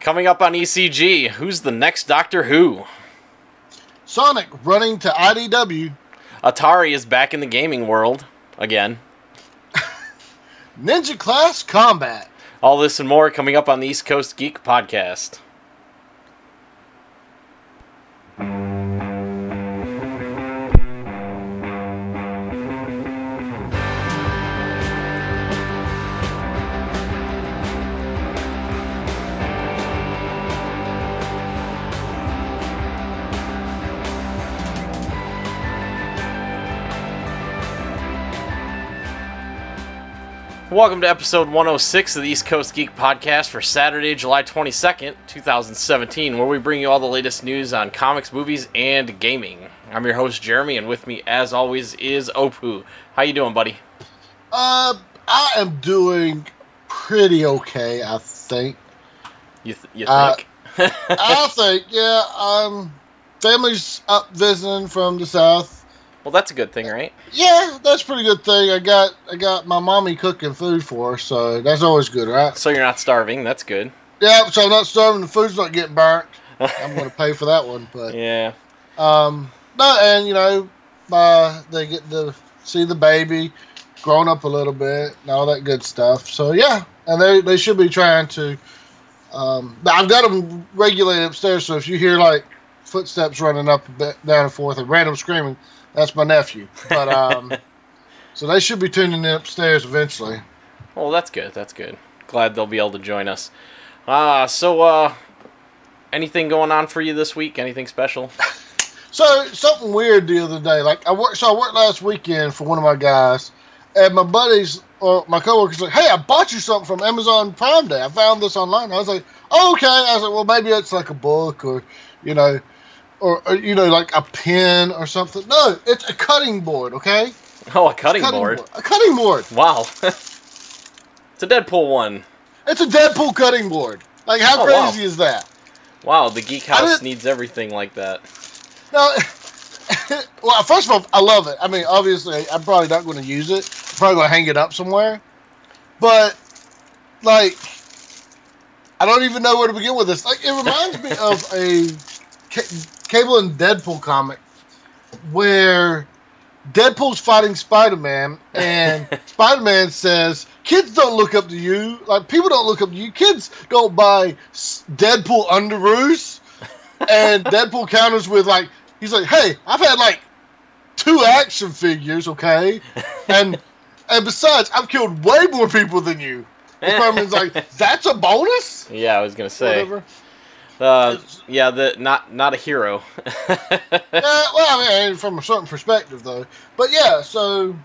Coming up on ECG, who's the next Doctor Who? Sonic running to IDW. Atari is back in the gaming world. Again. Ninja Class Combat. All this and more coming up on the East Coast Geek Podcast. Welcome to episode 106 of the East Coast Geek Podcast for Saturday, July 22nd, 2017, where we bring you all the latest news on comics, movies, and gaming. I'm your host, Jeremy, and with me, as always, is Opu. How you doing, buddy? I am doing pretty okay, I think. You think? I think, yeah. Family's up visiting from the south. Well, that's a good thing, right? Yeah, that's a pretty good thing. I got my mommy cooking food for her, so that's always good, right? So you're not starving. That's good. Yeah, so I'm not starving. The food's not getting burnt. I'm going to pay for that one, but yeah. No, and you know, they get to see the baby grown up a little bit and all that good stuff. So yeah, and they should be trying to. I've got them regulated upstairs, so if you hear like footsteps running up down and forth and random screaming, that's my nephew. But so they should be tuning in upstairs eventually. Well, that's good. That's good. Glad they'll be able to join us. So anything going on for you this week? Anything special? So something weird the other day. Like I worked last weekend for one of my guys, and my buddies or my coworkers like, "Hey, I bought you something from Amazon Prime Day. I found this online." I was like, "Oh, okay." I was like, "Well, maybe it's like a book or, you know." Or you know, like a pen or something. No, it's a cutting board, okay? Oh, a cutting board. A cutting board. Wow. It's a Deadpool one. It's a Deadpool cutting board. Like, how crazy is that? Wow, the Geek House needs everything like that. No, well, first of all, I love it. I mean, obviously, I'm probably not going to use it. I'm probably going to hang it up somewhere. But, like, I don't even know where to begin with this. Like, it reminds me of a Cable and Deadpool comic where Deadpool's fighting Spider-Man and Spider-Man says, "Kids don't look up to you. Like, people don't look up to you. Kids don't buy Deadpool underoos." And Deadpool counters with like, he's like, "Hey, I've had like 2 action figures, okay? And besides, I've killed way more people than you." And Spider-Man's like, "That's a bonus?" Yeah, I was gonna say. Whatever. Not a hero. Well, I mean, from a certain perspective, though. But yeah, so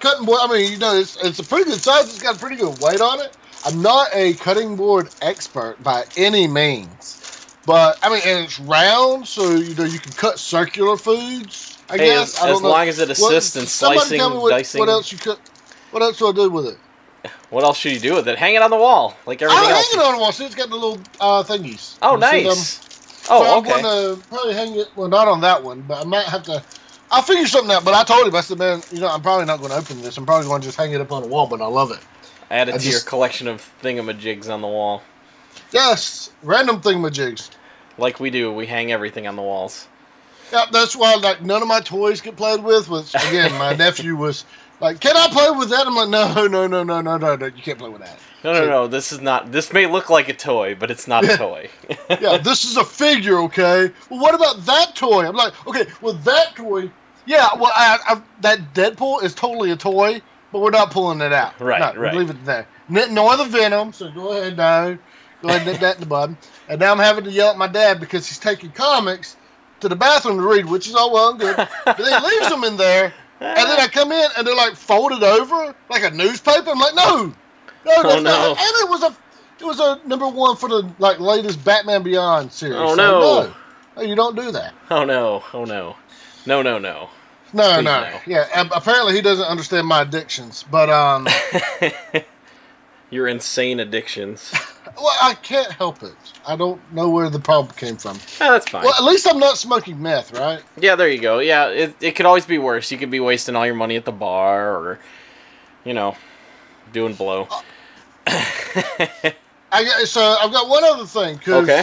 cutting board. I mean, you know, it's a pretty good size. It's got a pretty good weight on it. I'm not a cutting board expert by any means, but I mean, and it's round, so you know you can cut circular foods. I guess. As long as it assists in slicing, dicing. What else you cut? What else do I do with it? What else should you do with it? Hang it on the wall, like everything else. Hang it on the wall. See, it's got the little thingies. Oh, nice. Okay. I'm going to probably hang it. Well, not on that one, but I might have to. I'll figure something out. But I told him, I said, "Man, you know, I'm probably not going to open this. I'm probably going to just hang it up on the wall." But I love it. Add it to your collection of thingamajigs on the wall. Yes, random thingamajigs. Like we do, we hang everything on the walls. Yeah, that's why like none of my toys get played with. Which again, my nephew was. Like, can I play with that? I'm like, no, you can't play with that. No, this is not, this may look like a toy, but it's not a toy. Yeah, this is a figure, okay? Well, what about that toy? I'm like, okay, well, that toy, yeah, well, that Deadpool is totally a toy, but we're not pulling it out. Right. Leave it there. Nor the Venom, so go ahead, no. Go ahead and nip that in the bud. And now I'm having to yell at my dad because he's taking comics to the bathroom to read, which is all well and good. But then he leaves them in there. And then I come in and they're like folded over like a newspaper. I'm like, no, that's not. And it was a number 1 for the like latest Batman Beyond series. Oh no, you don't do that. Oh no, no. Yeah, apparently he doesn't understand my addictions, but your insane addictions. Well, I can't help it. I don't know where the problem came from. Yeah, that's fine. Well, at least I'm not smoking meth, right? Yeah, there you go. Yeah, it could always be worse. You could be wasting all your money at the bar or, you know, doing blow. So I've got one other thing because Okay.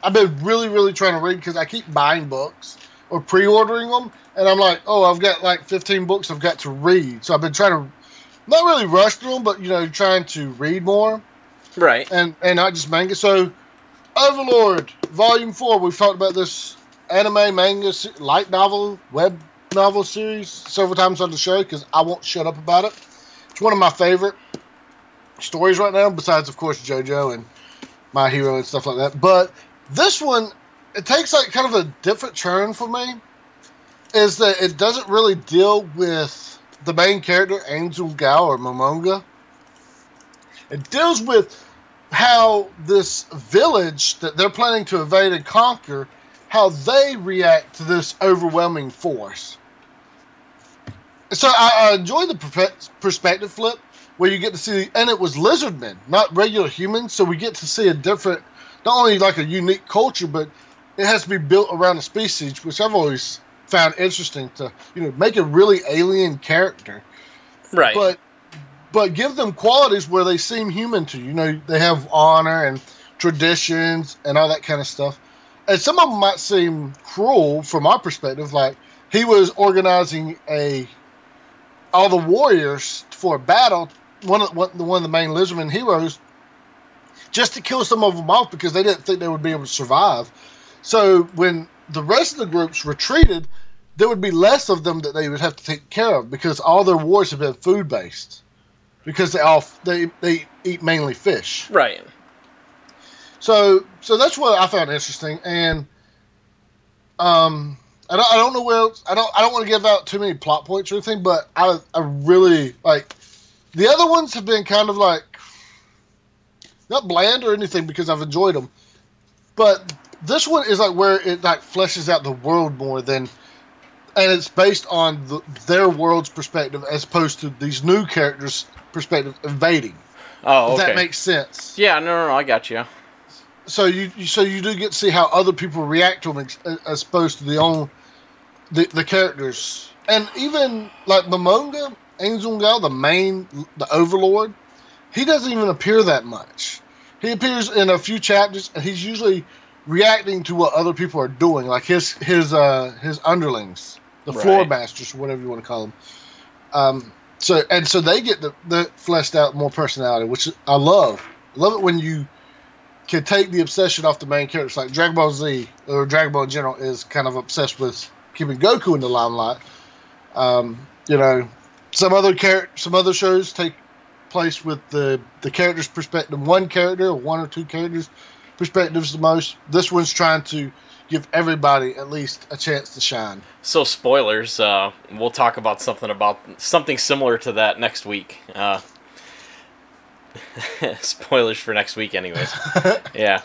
I've been really trying to read because I keep buying books or pre-ordering them, and I'm like, oh, I've got like 15 books I've got to read. So I've been trying to not really rush through them, but trying to read more, Right. and not just manga. So Overlord Volume 4, we've talked about this anime, manga, light novel, web novel series several times on the show because I won't shut up about it. It's one of my favorite stories right now, besides, of course, JoJo and My Hero and stuff like that. But this one, it takes like kind of a different turn for me, is that it doesn't really deal with the main character, Angel Gao or Momonga. It deals with how this village that they're planning to invade and conquer, how they react to this overwhelming force. So I enjoy the perspective flip where you get to see, and it was lizardmen, not regular humans, so we get to see a different, not only like a unique culture, but it has to be built around a species, which I've always found interesting to, make a really alien character. Right. But give them qualities where they seem human to you. They have honor and traditions and all that kind of stuff. And some of them might seem cruel from our perspective, like he was organizing all the warriors for a battle, one of the main lizardman heroes, just to kill some of them off because they didn't think they would be able to survive. So when the rest of the groups retreated, there would be less of them that they would have to take care of because all their wars have been food based, because they eat mainly fish. Right. So that's what I found interesting, and I don't know where else, I don't want to give out too many plot points or anything, but I really like the other ones have been kind of like not bland or anything because I've enjoyed them, but this one is like where it like fleshes out the world more than, and it's based on their world's perspective as opposed to these new characters' perspective invading. Oh, okay. If that makes sense. Yeah, no, I got you. So you do get to see how other people react to them as opposed to the characters. And even like Momonga, Angel Gao, the Overlord, he doesn't even appear that much. He appears in a few chapters, and he's usually reacting to what other people are doing, like his underlings, the floor masters, or whatever you want to call them. So they get the fleshed out more personality, which I love. I love it when you can take the obsession off the main characters, like Dragon Ball Z or Dragon Ball in general is kind of obsessed with keeping Goku in the limelight. Some other shows take place with the character's perspective, one character or one or two characters' perspectives the most. This one's trying to give everybody at least a chance to shine. So spoilers, we'll talk about something similar to that next week. Spoilers for next week, anyways. Yeah,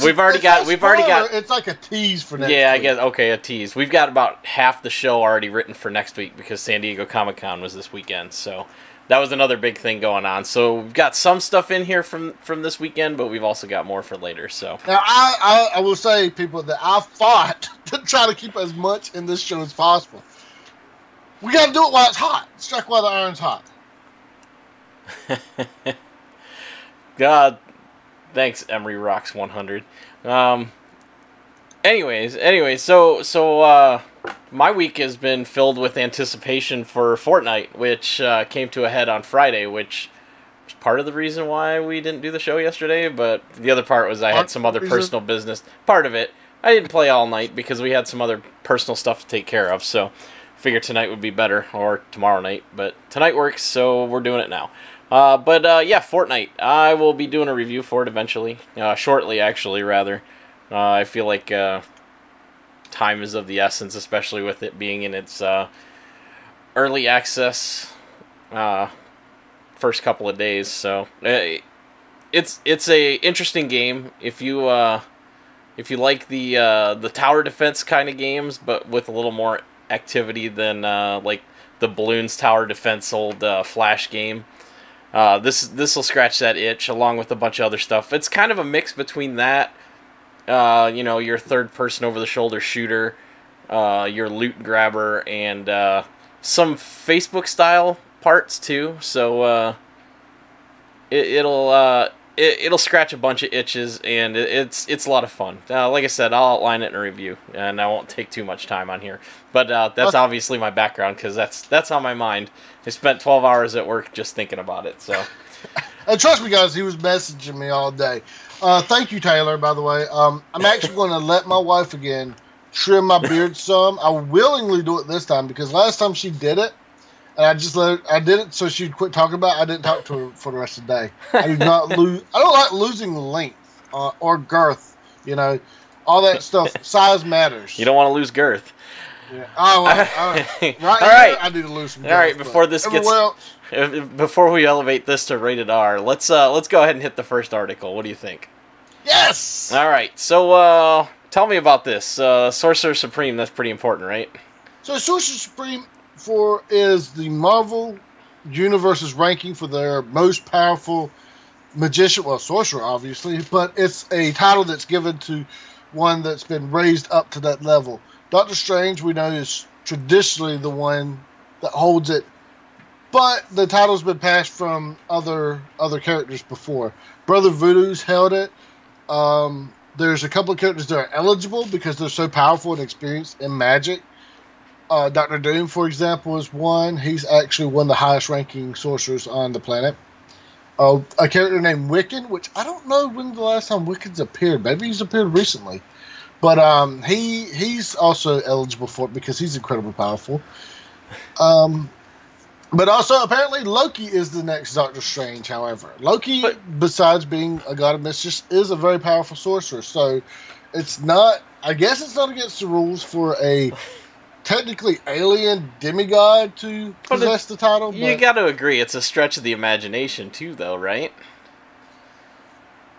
we've already got. It's like a tease for next week. Yeah, I guess. Okay, a tease. We've got about half the show already written for next week because San Diego Comic-Con was this weekend, so that was another big thing going on. So we've got some stuff in here from this weekend, but we've also got more for later. So now I will say, people, that I fought to try to keep as much in this show as possible. We got to do it while it's hot. Strike while the iron's hot. God, thanks, Emery Rocks 100. Anyways, so my week has been filled with anticipation for Fortnite, which came to a head on Friday, which was part of the reason why we didn't do the show yesterday, but the other part was I had some other personal business. Part of it, I didn't play all night because we had some other personal stuff to take care of, so figured tonight would be better, or tomorrow night, but tonight works, so we're doing it now. Yeah, Fortnite. I will be doing a review for it eventually. Shortly, actually, rather. I feel like time is of the essence, especially with it being in its early access first couple of days. So it's a interesting game if you like the tower defense kind of games, but with a little more activity than like the Balloons Tower Defense old Flash game. This will scratch that itch along with a bunch of other stuff. It's kind of a mix between that, your third-person over-the-shoulder shooter, your loot grabber, and some Facebook-style parts too. So it's it'll scratch a bunch of itches, and it's a lot of fun. Like I said, I'll outline it in a review, and I won't take too much time on here. But that's obviously my background, because that's on my mind. I spent 12 hours at work just thinking about it. So, and trust me, guys, he was messaging me all day. Thank you, Taylor, by the way. I'm actually going to let my wife again trim my beard some. I will willingly do it this time, because last time she did it, and I did it so she'd quit talking about it. I didn't talk to her for the rest of the day. I don't like losing length or girth. You know, all that stuff. Size matters. You don't want to lose girth. Yeah. Right. All right. I need to lose some girth. All right. Before we elevate this to rated R, let's go ahead and hit the first article. What do you think? Yes. All right. So tell me about this Sorcerer Supreme. That's pretty important, right? So Sorcerer Supreme is the Marvel Universe's ranking for their most powerful magician, well, sorcerer, obviously, but it's a title that's given to one that's been raised up to that level. Doctor Strange, we know, is traditionally the one that holds it, but the title's been passed from other characters before. Brother Voodoo's held it. There's a couple of characters that are eligible because they're so powerful and experienced in magic. Dr. Doom, for example, is one. He's actually one of the highest-ranking sorcerers on the planet. A character named Wiccan, which I don't know when the last time Wiccan's appeared. Maybe he's appeared recently. But he's also eligible for it because he's incredibly powerful. But also, apparently, Loki is the next Doctor Strange, however. Loki, besides being a god of mischief, is a very powerful sorcerer. So it's not... I guess it's not against the rules for a... technically alien demigod to possess the title. You got to agree, it's a stretch of the imagination too, though, right?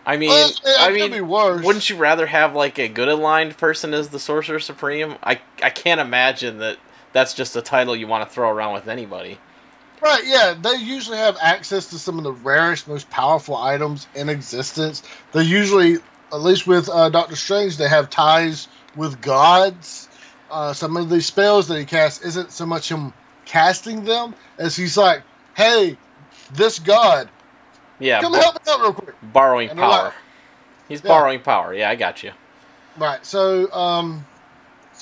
I mean, could be worse. Wouldn't you rather have like a good aligned person as the Sorcerer Supreme? I can't imagine that that's just a title you want to throw around with anybody. Right? Yeah, they usually have access to some of the rarest, most powerful items in existence. They usually, at least with Doctor Strange, they have ties with gods. Some of these spells that he casts isn't so much him casting them as he's like, hey, this god, come help me out real quick. Borrowing power. He's borrowing power. Yeah, I got you. Right. So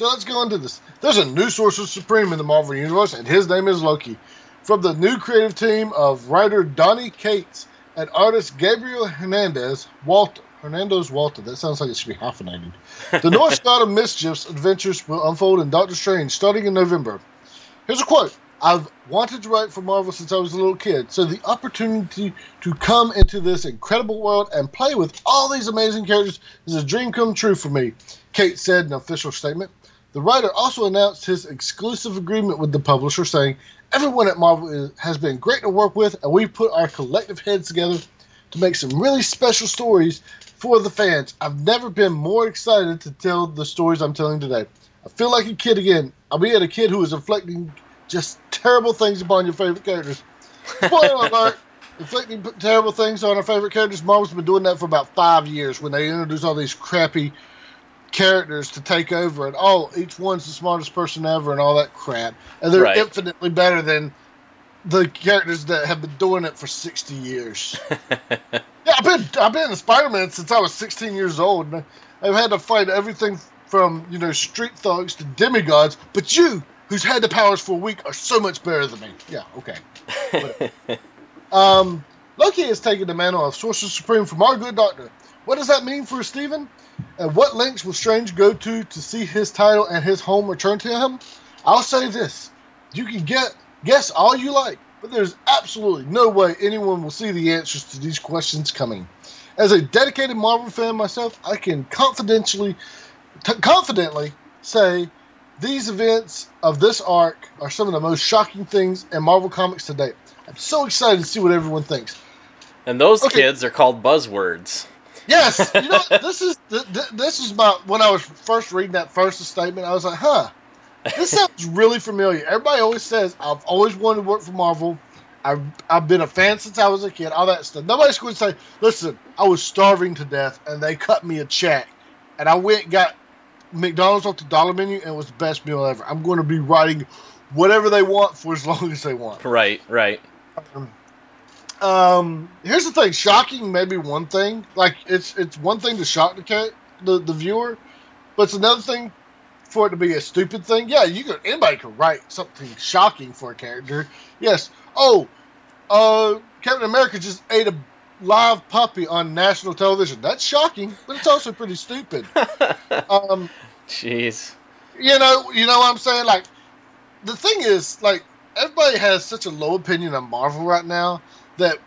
let's go into this. There's a new Sorcerer Supreme in the Marvel Universe, and his name is Loki. From the new creative team of writer Donny Cates and artist Gabriel Hernandez Walter. That sounds like it should be hyphenated. The Norse god of mischief's adventures will unfold in Doctor Strange starting in November. Here's a quote. I've wanted to write for Marvel since I was a little kid, so the opportunity to come into this incredible world and play with all these amazing characters is a dream come true for me, Kate said in an official statement. The writer also announced his exclusive agreement with the publisher, saying, everyone at Marvel has been great to work with, and we've put our collective heads together to make some really special stories for the fans. I've never been more excited to tell the stories I'm telling today. I feel like a kid again. I'll be a kid who is inflicting just terrible things upon your favorite characters. Spoiler alert! Inflicting terrible things on our favorite characters. Marvel's been doing that for about 5 years when they introduce all these crappy characters to take over, and each one's the smartest person ever and all that crap. And they're infinitely better than the characters that have been doing it for 60 years. Yeah, I've been in Spider-Man since I was 16 years old. And I've had to fight everything from, street thugs to demigods. But you, who's had the powers for a week, are so much better than me. Yeah, okay. Loki has taken the mantle of Sorcerer Supreme from our good doctor. What does that mean for Steven? And what lengths will Strange go to see his title and his home return to him? I'll say this. You can guess all you like, but there's absolutely no way anyone will see the answers to these questions coming. As a dedicated Marvel fan myself, I can confidently say these events of this arc are some of the most shocking things in Marvel Comics to date. I'm so excited to see what everyone thinks. And those kids are called buzzwords. Yes, this is when I was first reading that first statement, I was like, this sounds really familiar. Everybody always says, I've always wanted to work for Marvel. I've been a fan since I was a kid, all that stuff. Nobody's going to say, listen, I was starving to death, and they cut me a check. And I went and got McDonald's off the dollar menu, and it was the best meal ever. I'm going to be writing whatever they want for as long as they want. Right. Here's the thing: shocking may be one thing. Like it's one thing to shock the viewer, but it's another thing for it to be a stupid thing. Yeah, anybody could write something shocking for a character. Yes. Oh, Captain America just ate a live puppy on national television. That's shocking, but it's also pretty stupid. Jeez. You know what I'm saying? Like, the thing is, like, everybody has such a low opinion of Marvel right now that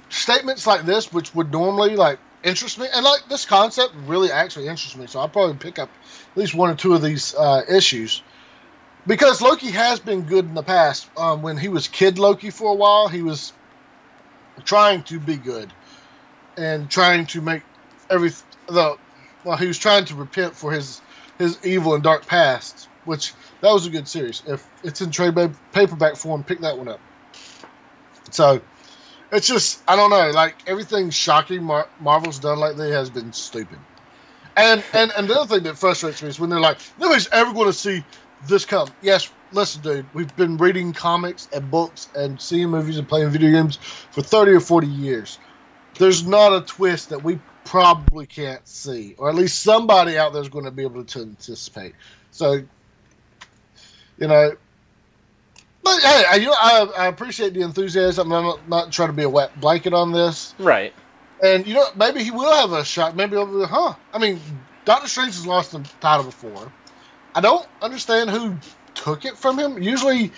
statements like this, which would normally, like, interest me, and, like, this concept really actually interests me, so I'll probably pick up at least one or two of these issues. Because Loki has been good in the past. When he was Kid Loki for a while, he was trying to be good and trying to make he was trying to repent for his evil and dark past, which that was a good series. If it's in trade paperback form, pick that one up. So it's just, I don't know, like everything shocking Marvel's done lately has been stupid. And the other thing that frustrates me is when they're like, nobody's ever going to see this come. Yes, listen, dude, we've been reading comics and books and seeing movies and playing video games for 30 or 40 years. There's not a twist that we probably can't see, or at least somebody out there is going to be able to anticipate. So, you know, but hey, I appreciate the enthusiasm. I'm not trying to be a wet blanket on this. Right. And, you know, maybe he will have a shot. Maybe he'll be, I mean, Doctor Strange has lost the title before. I don't understand who took it from him. Usually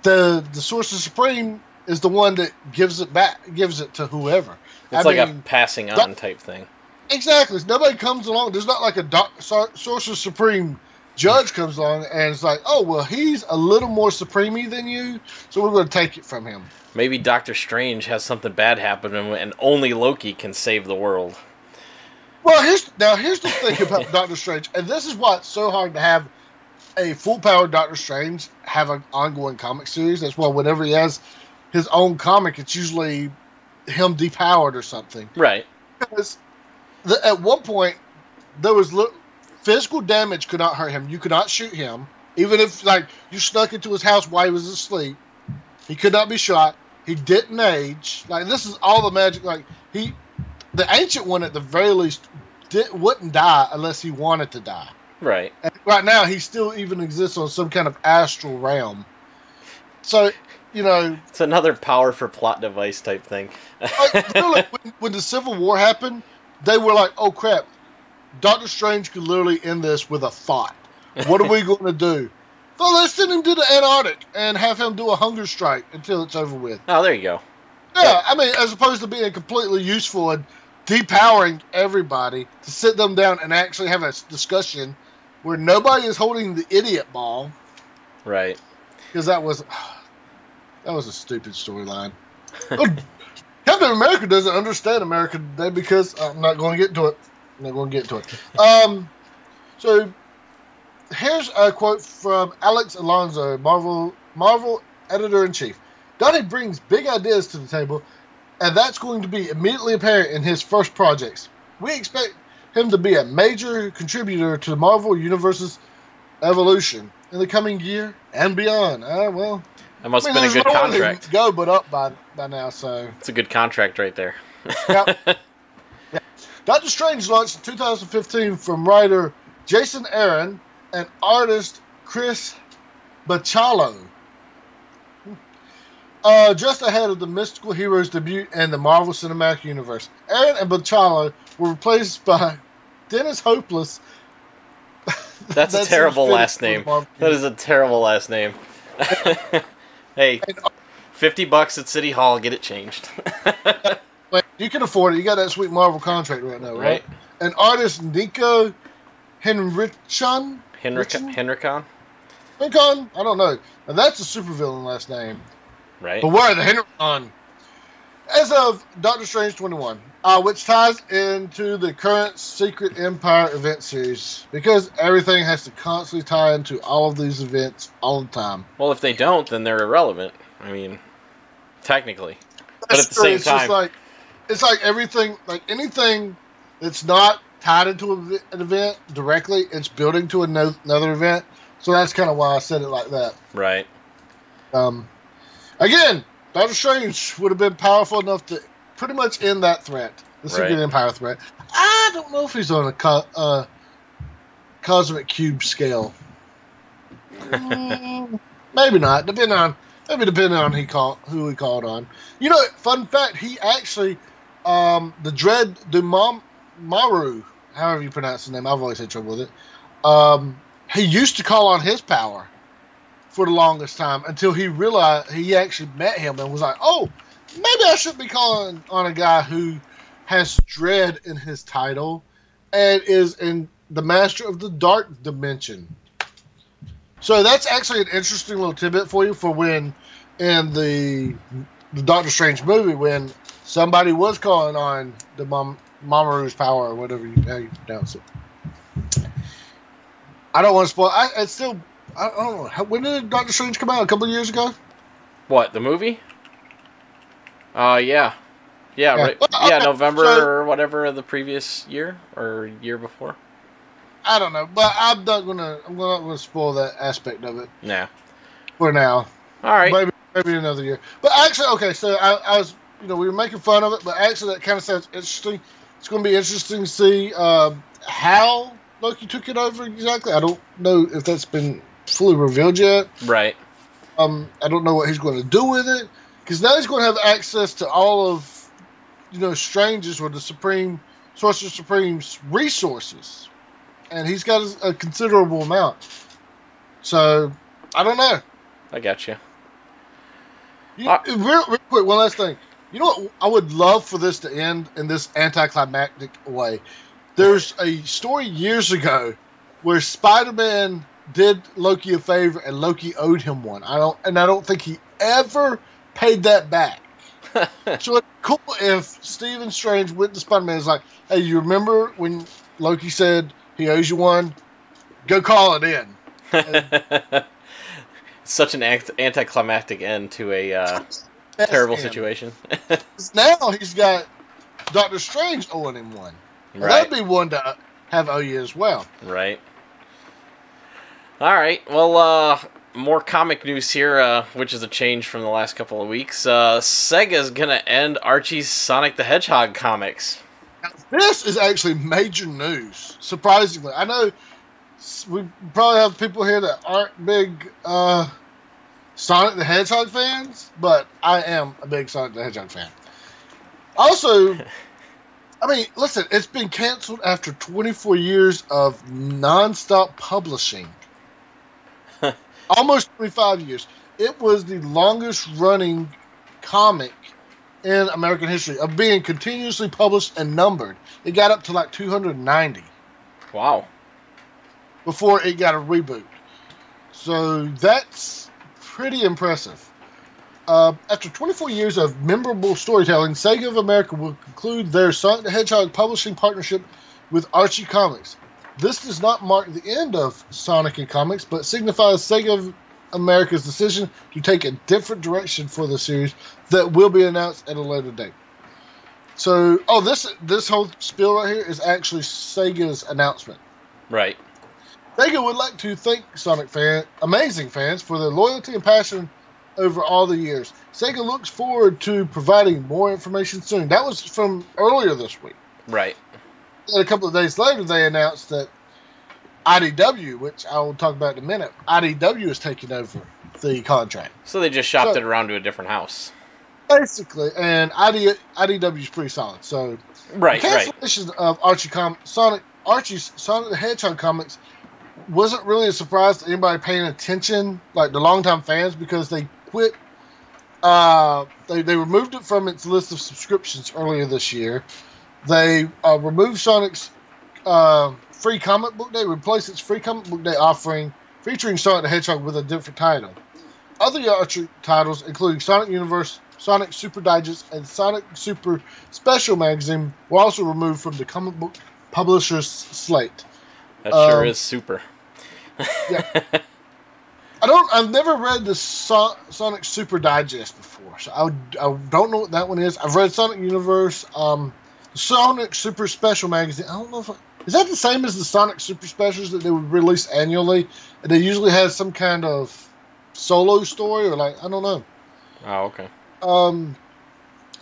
the Sorcerer Supreme is the one that gives it to whoever. It's a passing on type thing. Exactly. Nobody comes along. There's not like a Sorcerer Supreme judge comes along and it's like, oh, well, he's a little more supreme-y than you, so we're going to take it from him. Maybe Doctor Strange has something bad happen to him and only Loki can save the world. Well, here's the thing about Doctor Strange, and this is why it's so hard to have a full-powered Doctor Strange have an ongoing comic series. That's why whenever he has his own comic, it's usually him depowered or something. Right. Because at one point, there was physical damage could not hurt him. You could not shoot him. Even if, like, you snuck into his house while he was asleep, he could not be shot. He didn't age. Like, this is all the magic. Like, the Ancient One, at the very least, wouldn't die unless he wanted to die. Right. And right now, he still even exists on some kind of astral realm. So, you know... It's another power for plot device type thing. Literally, when the Civil War happened, they were like, oh, crap. Doctor Strange could literally end this with a thought. What are we going to do? Well, let's send him to the Antarctic and have him do a hunger strike until it's over with. Oh, there you go. Yeah, I mean, as opposed to being completely useful and depowering everybody to sit them down and actually have a discussion where nobody is holding the idiot ball. Right. Because that was a stupid storyline. Captain America doesn't understand America today because I'm not going to get to it. So here's a quote from Alex Alonso, Marvel editor-in-chief. Donnie brings big ideas to the table, and that's going to be immediately apparent in his first projects. We expect him to be a major contributor to the Marvel Universe's evolution in the coming year and beyond. Well, that must have been a good contract. Go but up by now, so it's a good contract right there. Yep. Yeah. Doctor Strange launched in 2015 from writer Jason Aaron and artist Chris Bachalo. Just ahead of the Mystical Heroes debut in the Marvel Cinematic Universe. Aaron and Bachalo were replaced by Dennis Hopeless. That's a terrible last name. That is a terrible last name. Hey, $50 at City Hall, get it changed. You can afford it. You got that sweet Marvel contract right now, right? And artist Nico Henrichon? Henricon? Henricon? I don't know. Now that's a supervillain last name. Right. But where are the Henricon? As of Doctor Strange 21, which ties into the current Secret Empire event series, because everything has to constantly tie into all of these events all the time. Well, if they don't, then they're irrelevant. I mean, technically. But at the same time... It's like everything, like anything that's not tied into an event directly, it's building to another event. So that's kind of why I said it like that. Right. Again, Doctor Strange would have been powerful enough to pretty much end that threat, the Secret Empire threat. I don't know if he's on a cosmic cube scale. Maybe not. Depending on who he called on. You know, fun fact, he actually, the Dread Maru, however you pronounce the name, I've always had trouble with it. He used to call on his power for the longest time until he realized he actually met him and was like, oh, maybe I should be calling on a guy who has dread in his title and is in the master of the dark dimension. So that's actually an interesting little tidbit for you for when in the Doctor Strange movie when somebody was calling on the Mamaru's power or whatever how you pronounce it. I don't want to spoil. I don't know. When did Doctor Strange come out? A couple of years ago? What, the movie? Yeah. Right. Okay, yeah, November or whatever of the previous year or year before. I don't know, but I'm not gonna spoil that aspect of it. Yeah. For now. All right. Maybe another year. But actually, okay. So I was, we were making fun of it, but actually that kind of sounds interesting. It's going to be interesting to see how Loki took it over exactly. I don't know if that's been fully revealed yet. Right. I don't know what he's going to do with it because now he's going to have access to all of Strange's or the Sorcerer Supreme's resources, and he's got a considerable amount. So I don't know. I got you. Real quick, one last thing. You know what? I would love for this to end in this anticlimactic way. There's a story years ago where Spider-Man did Loki a favor and Loki owed him one. I don't think he ever paid that back. So it's cool if Stephen Strange went to Spider-Man and was like, hey, you remember when Loki said he owes you one? Go call it in. And such an anticlimactic end to a terrible situation. Now he's got Doctor Strange owing him one. Right. That'd be one to have owe you as well. Right. All right. Well, more comic news here, which is a change from the last couple of weeks. Sega's going to end Archie's Sonic the Hedgehog comics. Now, this is actually major news, surprisingly. I know we probably have people here that aren't big Sonic the Hedgehog fans, but I am a big Sonic the Hedgehog fan. Also, I mean, listen, it's been canceled after 24 years of nonstop publishing. Almost 25 years. It was the longest running comic in American history of being continuously published and numbered. It got up to like 290. Wow. Before it got a reboot. So that's pretty impressive. After 24 years of memorable storytelling, Sega of America will conclude their Sonic the Hedgehog publishing partnership with Archie Comics. This does not mark the end of Sonic and Comics, but signifies Sega of America's decision to take a different direction for the series that will be announced at a later date. So, this whole spiel right here is actually Sega's announcement. Right. Sega would like to thank Sonic amazing fans for their loyalty and passion over all the years. Sega looks forward to providing more information soon. That was from earlier this week. Right. And a couple of days later, they announced that IDW, which I will talk about in a minute, IDW is taking over the contract. So they just shopped it around to a different house. Basically, and IDW is pretty solid. So, right, the cancellation of Archie's Sonic the Hedgehog comics wasn't really a surprise to anybody paying attention, like the longtime fans, because they quit. They removed it from its list of subscriptions earlier this year. They removed Sonic's free comic book day, replaced its free comic book day offering featuring Sonic the Hedgehog with a different title. Other Archie titles, including Sonic Universe, Sonic Super Digest, and Sonic Super Special Magazine, were also removed from the comic book publisher's slate. That sure is super. Yeah. I've never read the Sonic Super Digest before, so I don't know what that one is. I've read Sonic Universe, Sonic Super Special Magazine. I don't know if is that the same as the Sonic Super Specials that they would release annually, and they usually have some kind of solo story or I don't know. Oh, okay. Sonic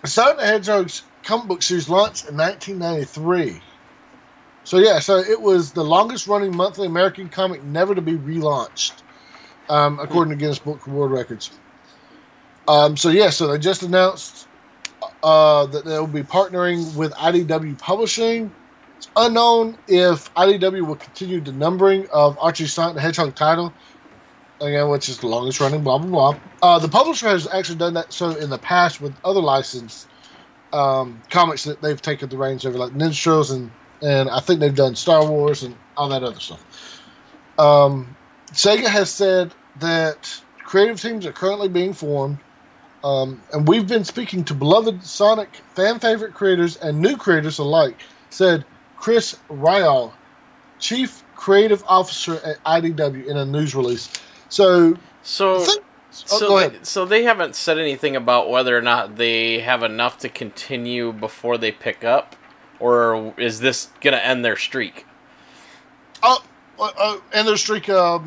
the Hedgehog's comic book series launched in 1993. So yeah, so it was the longest running monthly American comic never to be relaunched, according to Guinness Book of World Records. So they just announced that they'll be partnering with IDW Publishing. It's unknown if IDW will continue the numbering of Archie's Sonic the Hedgehog title, again, which is the longest running, blah, blah, blah. The publisher has actually done that so in the past with other licensed comics that they've taken the reins over, like Ninja Turtles, and I think they've done Star Wars and all that other stuff. Sega has said that creative teams are currently being formed, and we've been speaking to beloved Sonic fan favorite creators and new creators alike, said Chris Ryall, Chief Creative Officer at IDW, in a news release. So they haven't said anything about whether or not they have enough to continue before they pick up, or is this going to end their streak? End their streak. No,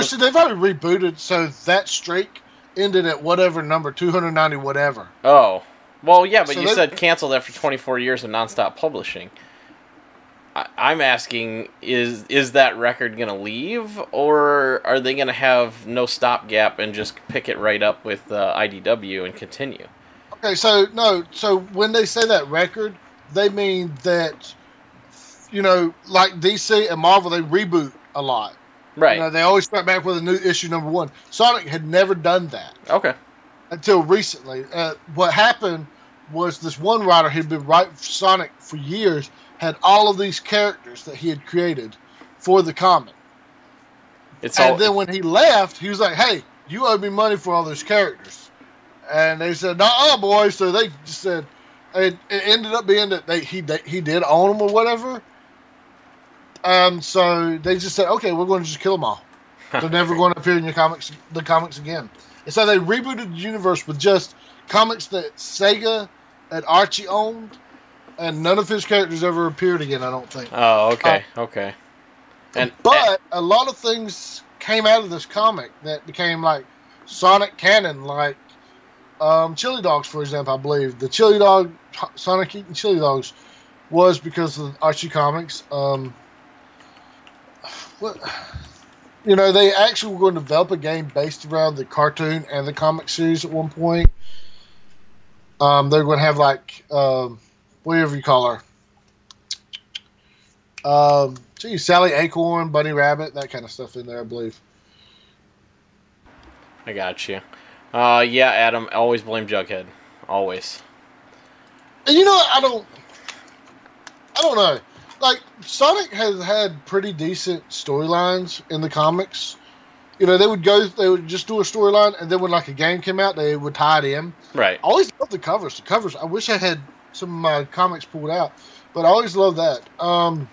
so they've already rebooted, so that streak ended at whatever number, 290 whatever. Oh. Well, yeah, but so you said canceled after 24 years of nonstop publishing. I'm asking, is that record going to leave, or are they going to have no stopgap and just pick it right up with IDW and continue? Okay, so when they say that record, they mean that, like DC and Marvel, they reboot a lot. Right. They always start back with a new issue number one. Sonic had never done that. Okay. Until recently. What happened was this one writer who'd been writing for Sonic for years had all of these characters that he had created for the comic. Then when he left, he was like, hey, you owe me money for all those characters. And they said, nah, boys. So they just said, it ended up being that he did own them or whatever. So they just said, okay, we're going to just kill them all. They're never going to appear in the comics again. And so they rebooted the universe with just comics that Sega and Archie owned, and none of his characters ever appeared again, I don't think. Oh, okay, okay. But a lot of things came out of this comic that became like Sonic canon, like chili dogs, for example, I believe. The chili dog, Sonic eating chili dogs, was because of Archie comics. They actually were going to develop a game based around the cartoon and the comic series at one point. They're going to have like, whatever you call her. Sally Acorn, Bunny Rabbit, that kind of stuff in there, I believe. I got you. Yeah, Adam, always blame Jughead. Always. And I don't know. Like, Sonic has had pretty decent storylines in the comics. They would just do a storyline, and then when like a game came out, they would tie it in. Right. I always loved the covers. I wish I had some of my comics pulled out, but I always loved that. The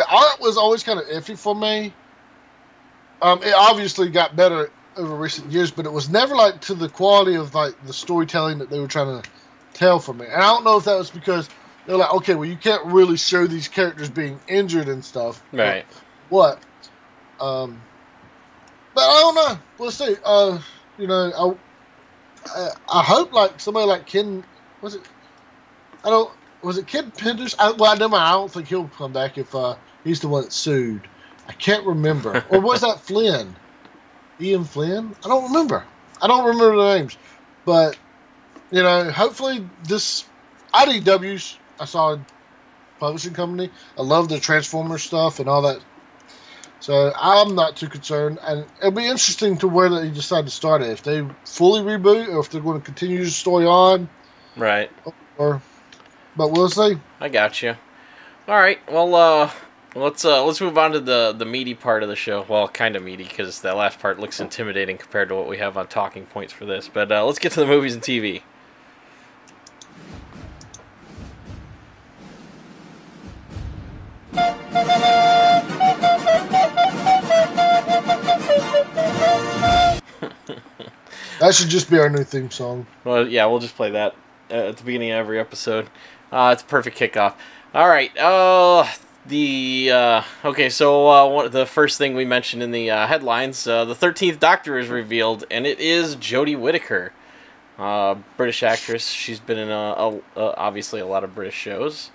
art was always kind of iffy for me. It obviously got better over recent years, but it was never like to the quality of like the storytelling that they were trying to tell for me. And I don't know if that was because they're like, okay, well, you can't really show these characters being injured and stuff. Right. What? But I don't know. We'll see. I hope like somebody like Ken, was it Ken Penders? I don't think he'll come back if he's the one that sued. I can't remember. Or was that Flynn? Ian Flynn? I don't remember. The names. But, hopefully this IDW's a solid publishing company. I love the Transformers stuff and all that. So I'm not too concerned. And it'll be interesting to where they decide to start it. If they fully reboot or if they're going to continue the story on. Right. But we'll see. I got you. All right. Well, let's move on to the meaty part of the show. Well, kind of meaty because that last part looks intimidating compared to what we have on talking points for this. But let's get to the movies and TV. That should just be our new theme song. Well, yeah, we'll just play that at the beginning of every episode. It's a perfect kickoff. All right. Okay, so the first thing we mentioned in the headlines, the 13th Doctor is revealed, and it is Jodie Whittaker. British actress. She's been in obviously a lot of British shows.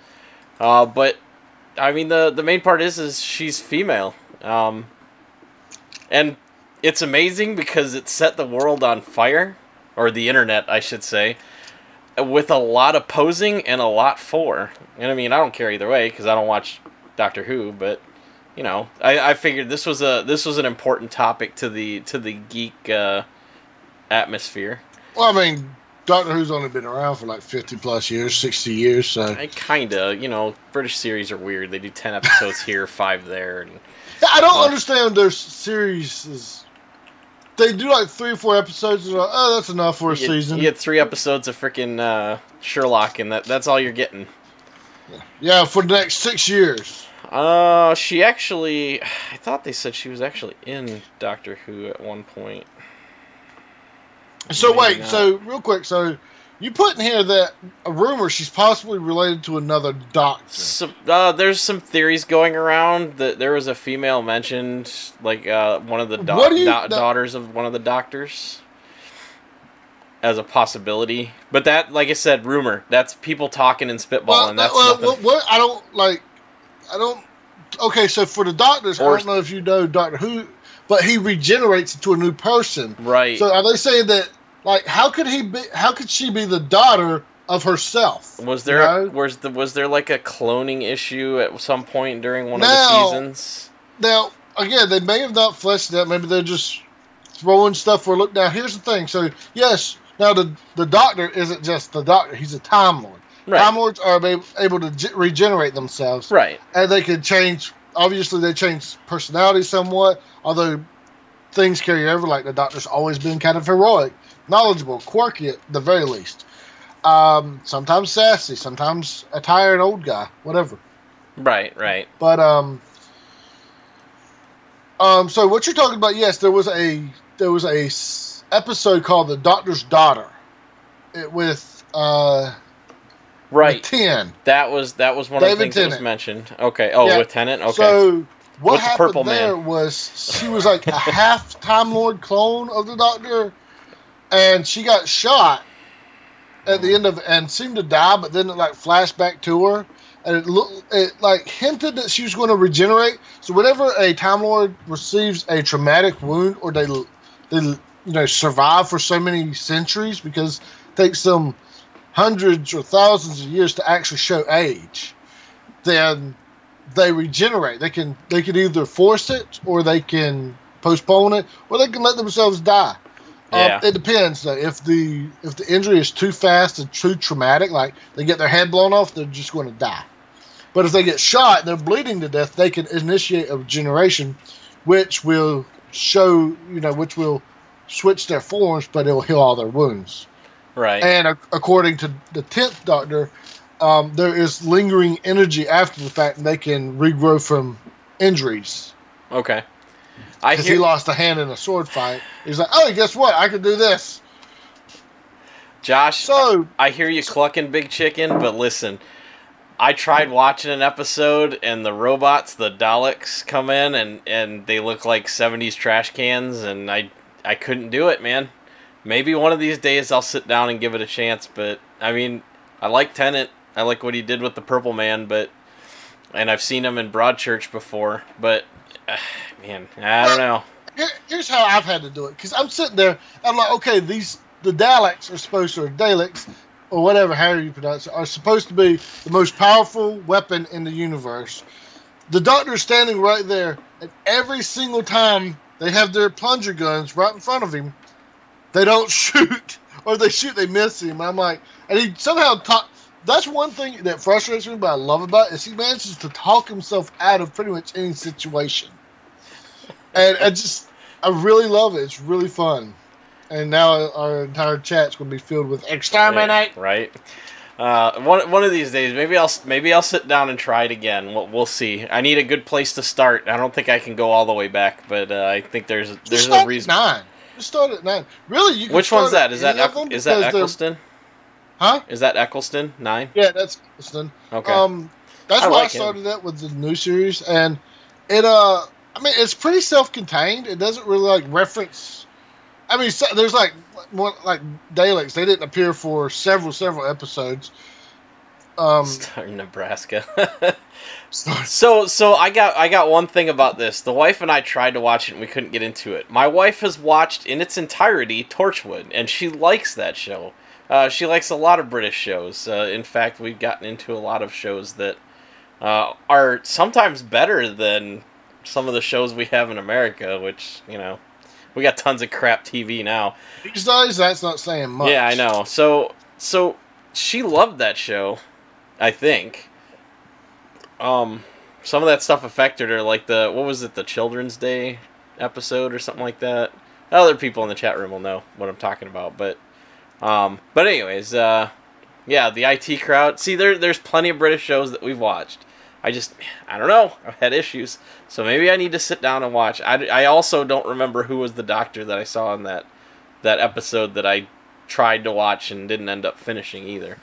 But I mean, the main part is she's female. And it's amazing because it set the world on fire, or the internet, I should say, with a lot of posing and a lot for. And I mean, I don't care either way because I don't watch Doctor Who, but you know, I figured this was an important topic to the geek atmosphere. Well, I mean, Doctor Who's only been around for like 50 plus years, 60 years, so I kinda, you know, British series are weird. They do 10 episodes here, 5 there, and I don't understand their series. They do like 3 or 4 episodes, and like, oh, that's enough for a season. You get 3 episodes of freaking Sherlock, and that's all you're getting. Yeah, for the next 6 years. She actually, I thought they said she was actually in Doctor Who at one point. So Maybe wait, not. so real quick, so you put in here that a rumor she's possibly related to another doctor. So, there's some theories going around that there was a female mentioned, like one of the daughters of one of the doctors, as a possibility. But that, like I said, rumor. That's people talking and spitballing. Okay, so for the doctors, I don't know if you know Doctor Who, but he regenerates into a new person. Right. So are they saying that, like, how could she be the daughter of herself? Was there was there like a cloning issue at some point during one of the seasons? Now, again, they may have not fleshed it out. Maybe they're just throwing stuff for a look. Now, here's the thing. So, yes, now the doctor isn't just the doctor. He's a Time Lord. Right. Time Lords are able to regenerate themselves. Right. And they can change. Obviously, they change personality somewhat, although things carry over. Like the doctor's always been kind of heroic, knowledgeable, quirky at the very least. Sometimes sassy, sometimes a tired old guy, whatever. Right. But so what you're talking about? Yes, there was a episode called "The Doctor's Daughter," with Right. 10. That was one of the things that was mentioned. Okay. Oh, yeah. With Tennant. Okay. So what happened Purple there Man was she was like a half Time Lord clone of the Doctor, and she got shot at the end of it and seemed to die, but then it like flashed back to her, and it like hinted that she was going to regenerate. So whenever a Time Lord receives a traumatic wound, or they survive for so many centuries, because it takes them hundreds or thousands of years to actually show age, then they regenerate. They can either force it, or they can postpone it, or they can let themselves die. Yeah. It depends though. If the injury is too fast and too traumatic, like they get their head blown off, they're just going to die. But if they get shot and they're bleeding to death, they can initiate a regeneration, which will which will switch their forms, but it will heal all their wounds. Right. And according to the 10th Doctor, there is lingering energy after the fact, and they can regrow from injuries. Okay. Because he lost a hand in a sword fight. He's like, oh, guess what? I can do this. Josh, I hear you clucking, big chicken, but listen, I tried watching an episode, and the robots, the Daleks, come in, and they look like 70s trash cans, and I couldn't do it, man. Maybe one of these days I'll sit down and give it a chance, but, I mean, I like Tennant. I like what he did with the Purple Man, and I've seen him in Broadchurch before, but, man, I don't know. Here's how I've had to do it, because I'm sitting there, I'm like, okay, the Daleks are supposed to, or Daleks, or whatever, however you pronounce it, are supposed to be the most powerful weapon in the universe. The Doctor's standing right there, and every single time they have their plunger guns right in front of him, they don't shoot, or they shoot, they miss him. I'm like, and he somehow that's one thing that frustrates me, but I love about it, is he manages to talk himself out of pretty much any situation. And I really love it. It's really fun. And now our entire chat's going to be filled with exterminate. Right. One of these days, maybe I'll sit down and try it again. We'll see. I need a good place to start. I don't think I can go all the way back, but I think there's a reason. 9. Just start at 9. Really, you can. Which one's that? Is that Eccleston? Huh? Is that Eccleston 9? Yeah, that's Eccleston. Okay. That's why I started that with the new series, and it I mean, it's pretty self-contained. It doesn't really like reference. I mean, there's like more like Daleks. They didn't appear for several episodes. Starting Nebraska. So I got one thing about this. The wife and I tried to watch it and we couldn't get into it. My wife has watched in its entirety Torchwood, and she likes that show. She likes a lot of British shows. In fact, we've gotten into a lot of shows that are sometimes better than some of the shows we have in America, which, you know, we got tons of crap TV now. These days, that's not saying much. Yeah, I know. So she loved that show, I think. Some of that stuff affected her, like what was it, the Children's Day episode or something like that? Other people in the chat room will know what I'm talking about, but anyways, yeah, the IT crowd. See, there's plenty of British shows that we've watched. I don't know. I've had issues, so maybe I need to sit down and watch. I also don't remember who was the doctor that I saw in that episode that I tried to watch and didn't end up finishing either.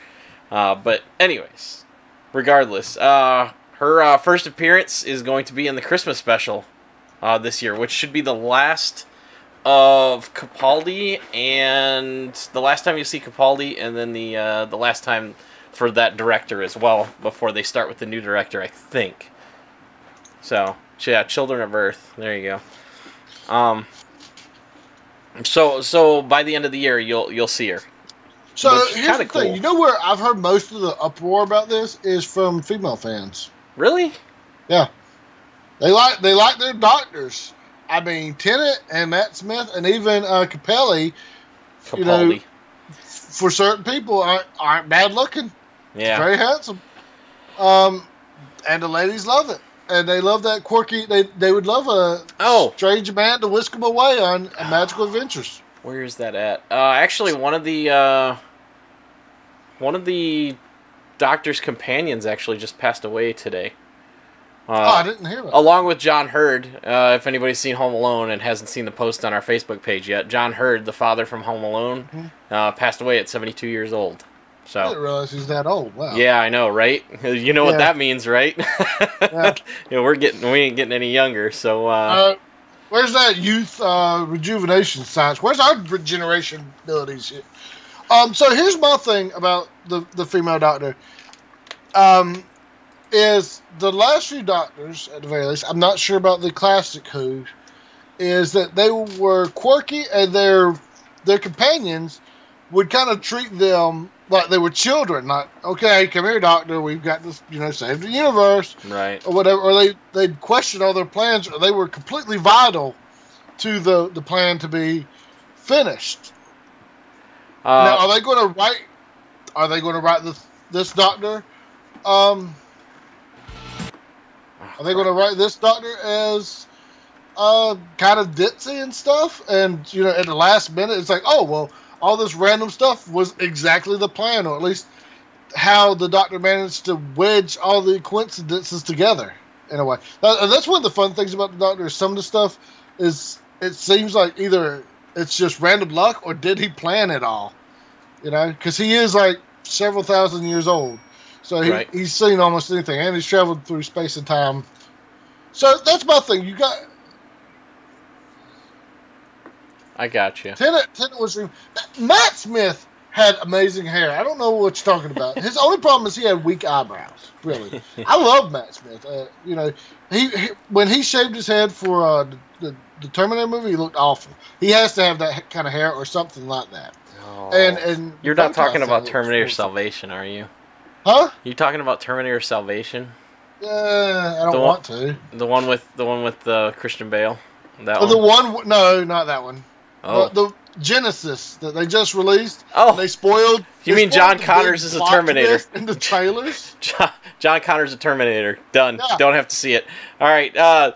But anyways, regardless, her first appearance is going to be in the Christmas special this year, which should be the last of Capaldi, and the last time you see Capaldi, and then the last time for that director as well, before they start with the new director, I think. So yeah, Children of Earth. There you go. So by the end of the year, you'll see her. So here's the thing. You know where I've heard most of the uproar about this is from female fans. Really? Yeah. They like their doctors. I mean, Tennant and Matt Smith and even Capaldi, you know, for certain people aren't bad looking. Yeah. Very handsome. And the ladies love it. And they love that quirky. They would love a strange man to whisk them away on magical adventures. Where is that at? Actually, one of the Doctor's companions actually just passed away today. I didn't hear that. Along with John Hurd, if anybody's seen Home Alone and hasn't seen the post on our Facebook page yet, John Hurd, the father from Home Alone, passed away at 72 years old. So, I didn't realize he's that old. Wow. Yeah, I know, right? You know what that means, right? Yeah. We ain't getting any younger. So, where's that youth rejuvenation science? Where's our regeneration abilities here? So here's my thing about the female Doctor. Is the last few Doctors, at the very least, I'm not sure about the classic Who, is that they were quirky and their companions would kind of treat them like they were children. Like, okay, come here, Doctor, we've got to, save the universe. Right. Or whatever. Or they'd question all their plans, or they were completely vital to the plan to be finished. Now, are they going to write this Doctor? Are they going to write this Doctor as kind of ditzy and stuff? And, at the last minute, it's like, oh, well, all this random stuff was exactly the plan, or at least how the Doctor managed to wedge all the coincidences together, in a way. That's one of the fun things about the Doctor, is some of the stuff is, it seems like either it's just random luck, or did he plan it all? Because he is like several thousand years old. So he's seen almost anything, and he's traveled through space and time. So that's my thing. I got you. Tennant was... Matt Smith had amazing hair. I don't know what you're talking about. His only problem is he had weak eyebrows, really. I love Matt Smith. He when he shaved his head for the Terminator movie, he looked awful. He has to have that kind of hair or something like that. Oh. And you're not talking about Terminator Salvation, are you? Huh? You talking about Terminator Salvation? I don't want to. The one with Christian Bale. That one? No, not that one. Oh. The Genesis that they just released. Oh, they spoiled. You mean John Connors is a Terminator in the trailers? John Connors is a Terminator. Done. Yeah. Don't have to see it. All right.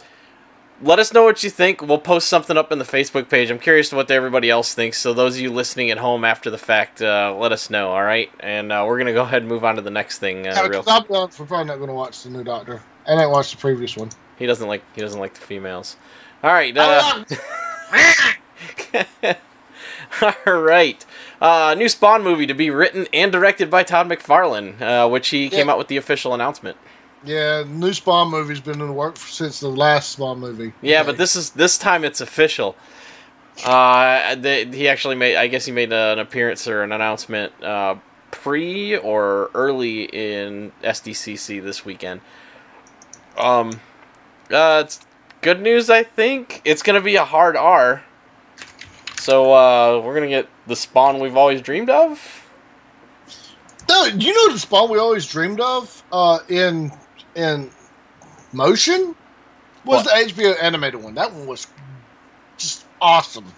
Let us know what you think. We'll post something up in the Facebook page. I'm curious to what everybody else thinks. So those of you listening at home after the fact, let us know. All right, and we're gonna go ahead and move on to the next thing. We're probably not gonna watch the new Doctor. I didn't watch the previous one. He doesn't like the females. All right. All right. New Spawn movie to be written and directed by Todd McFarlane, which he came out with the official announcement. Yeah, new Spawn movie's been in the works since the last Spawn movie. Yeah, but this time it's official. He actually made. I guess he made an appearance or an announcement pre or early in SDCC this weekend. It's good news. I think it's gonna be a hard R. So we're gonna get the Spawn we've always dreamed of. No, you know the Spawn we always dreamed of in motion was What? the HBO animated one. That one was just awesome.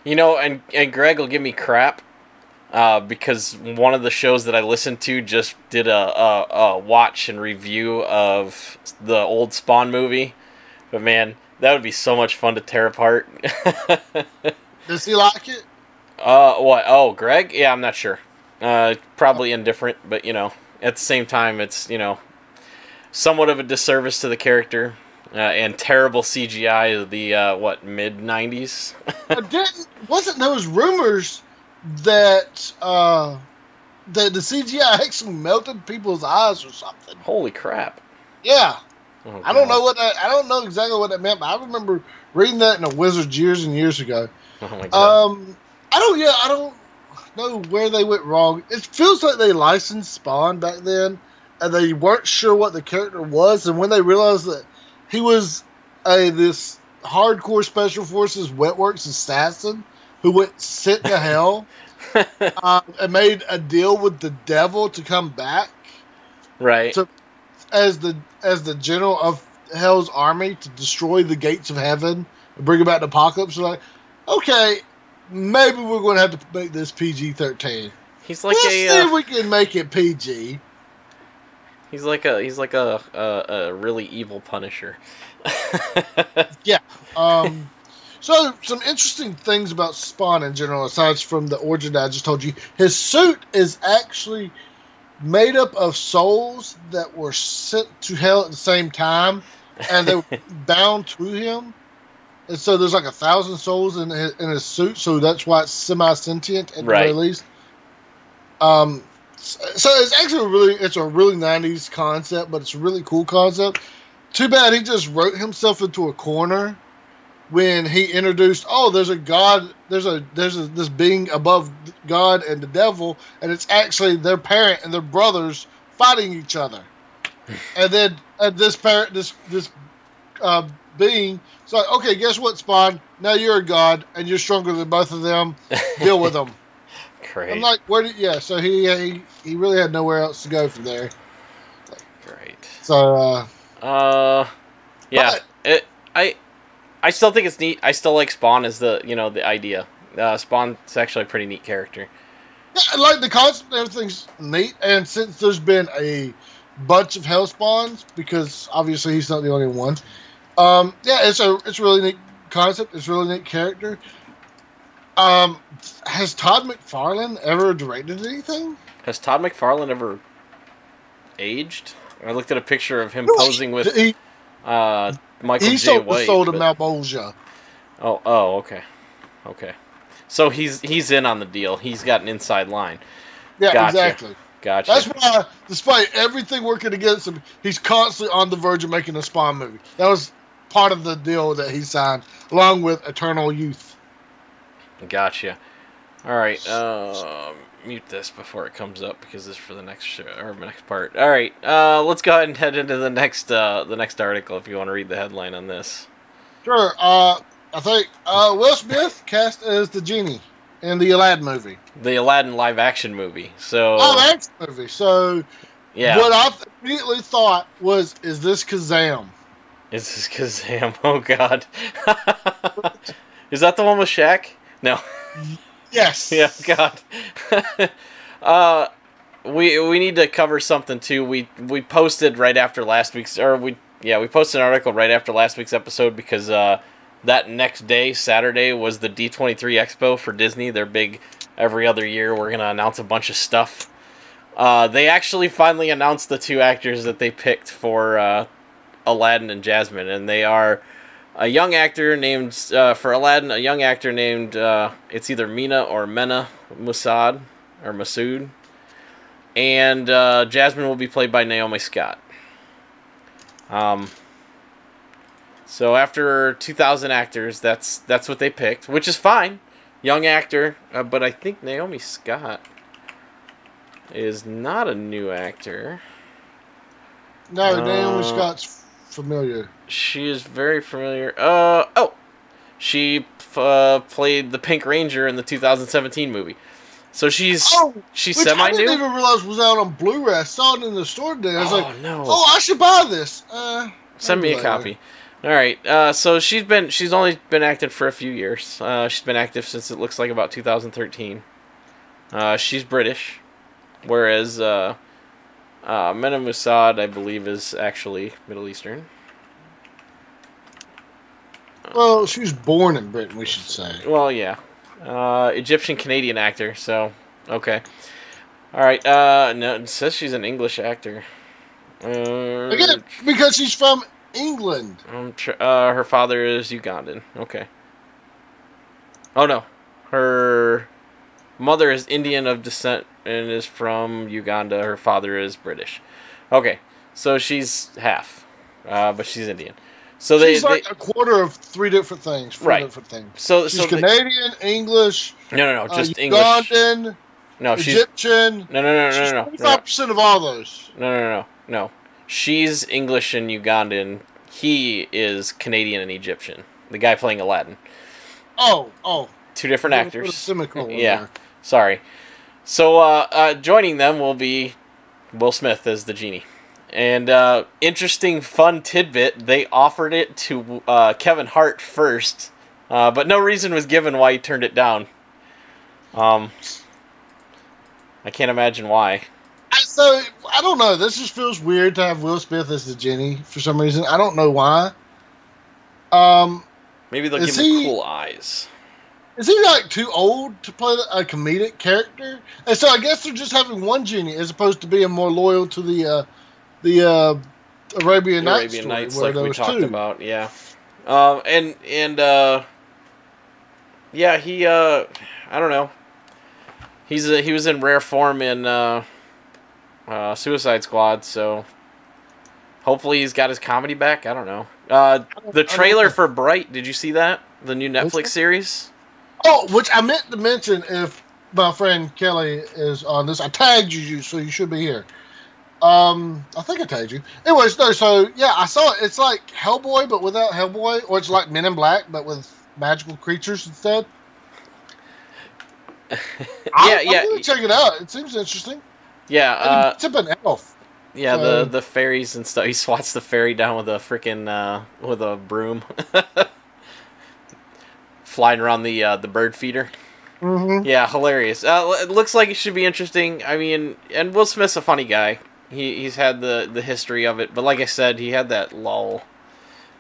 You know, and Greg will give me crap because one of the shows that I listened to just did a watch and review of the old Spawn movie. But man, that would be so much fun to tear apart. Does he like it? What? Oh, Greg? Yeah, I'm not sure. Probably indifferent, but you know, at the same time, it's, you know, somewhat of a disservice to the character. And terrible CGI of the mid '90s. Wasn't those rumors that that the CGI actually melted people's eyes or something? Holy crap! Yeah, Oh, I don't know I don't know exactly what that meant, but I remember reading that in a Wizard years and years ago. Oh my god! I don't know where they went wrong. It feels like they licensed Spawn back then, and they weren't sure what the character was, and when they realized that he was this hardcore Special Forces Wetworks assassin who went sent to hell and made a deal with the devil to come back, Right. as the general of Hell's army to destroy the gates of heaven and bring about an apocalypse. So like, okay, maybe we're going to have to make this PG-13. He's like We'll see if we can make it PG. He's like a really evil Punisher. Yeah. So some interesting things about Spawn in general, aside from the origin that I just told you. His suit is actually made up of souls that were sent to hell at the same time, and they were bound to him. And so there's like 1,000 souls in his suit, so that's why it's semi-sentient at the very least. So it's actually it's a really 90s concept, but it's a really cool concept. Too bad he just wrote himself into a corner when he introduced, there's a god, there's this being above God and the devil, and it's actually their parent and their brothers fighting each other. And then this being, it's like, okay, guess what, Spawn? Now you're a god, and you're stronger than both of them. Deal with them. Great. I'm like, so he really had nowhere else to go from there. Great. So, yeah. I still think it's neat. I still like Spawn as the idea. Spawn's actually a pretty neat character. Yeah, I like the concept. Everything's neat, and since there's been a bunch of Hell Spawns, because obviously he's not the only one. It's a really neat concept. It's a really neat character. Has Todd McFarlane ever directed anything? Has Todd McFarlane ever aged? I looked at a picture of him posing with Michael J. White. He sold to Malbolgia. Oh, okay. So he's in on the deal. He's got an inside line. Yeah, Gotcha. Exactly. Gotcha. That's why, despite everything working against him, he's constantly on the verge of making a Spawn movie. That was part of the deal that he signed, along with Eternal Youth. Gotcha. All right. Mute this before it comes up because this is for the next show or next part. All right. Let's go ahead and head into the next article if you want to read the headline on this. Sure. I think Will Smith cast as the genie in the Aladdin movie. The Aladdin live action movie. So. Action movie. So. Yeah. What I immediately thought was, is this Kazam? Is this Kazam? Oh God. Is that the one with Shaq? No. Yes. Yeah, God. We need to cover something too. We posted right after last week's, we posted an article right after last week's episode because that next day, Saturday, was the D23 Expo for Disney. They're big every other year. We're gonna announce a bunch of stuff. They actually finally announced the two actors that they picked for Aladdin and Jasmine, and they are a young actor named, for Aladdin, it's either Mina or Mena Masood. And Jasmine will be played by Naomi Scott. So after 2,000 actors, that's what they picked, which is fine. Young actor, but I think Naomi Scott is not a new actor. No, Naomi Scott's familiar. She is very familiar. She played the Pink Ranger in the 2017 movie. So she's semi-new. I didn't even realize it was out on Blu-ray. I saw it in the store today. I was like, no. I should buy this. Send me a copy. All right. So she's only been active for a few years. She's been active since it looks like about 2013. She's British, whereas Mena Musad, I believe, is actually Middle Eastern. Well, she was born in Britain, we should say. Well, yeah. Egyptian-Canadian actor, so, okay. All right, no, it says she's an English actor. Again, because she's from England. Her father is Ugandan. Okay. Oh, no. Her mother is Indian of descent and is from Uganda. Her father is British. Okay, so she's half, but she's Indian. So she's like a quarter of three different things. Different things. So she's Canadian, English. No, just Ugandan, English. No, she's Egyptian. No. 25% of all those. No. She's English and Ugandan. He is Canadian and Egyptian. The guy playing Aladdin. Oh. Two different actors. Semicolon yeah. There. Sorry. So joining them will be Will Smith as the genie. And interesting, fun tidbit, they offered it to Kevin Hart first, but no reason was given why he turned it down. I can't imagine why. So, I don't know. This just feels weird to have Will Smith as the genie for some reason. I don't know why. Maybe they'll give him cool eyes. Is he like too old to play a comedic character? And so I guess they're just having one genie as opposed to being more loyal to the Arabian Nights story, like we talked about, yeah. Yeah, he I don't know. He was in rare form in Suicide Squad, so hopefully he's got his comedy back. I don't know. The trailer for Bright, did you see that? The new Netflix series? Oh, which I meant to mention if my friend Kelly is on this. I tagged you, so you should be here. I think I tagged you. Anyways, no, so, yeah, I saw it. It's like Hellboy, but without Hellboy. Or it's like Men in Black, but with magical creatures instead. I'm going to check it out. It seems interesting. Yeah. It's an elf. Yeah, the fairies and stuff. He swats the fairy down with a freaking, with a broom. Flying around the bird feeder. Mm-hmm. Yeah, hilarious. It looks like it should be interesting. I mean, and Will Smith's a funny guy. He's had the history of it, but like I said, he had that lull,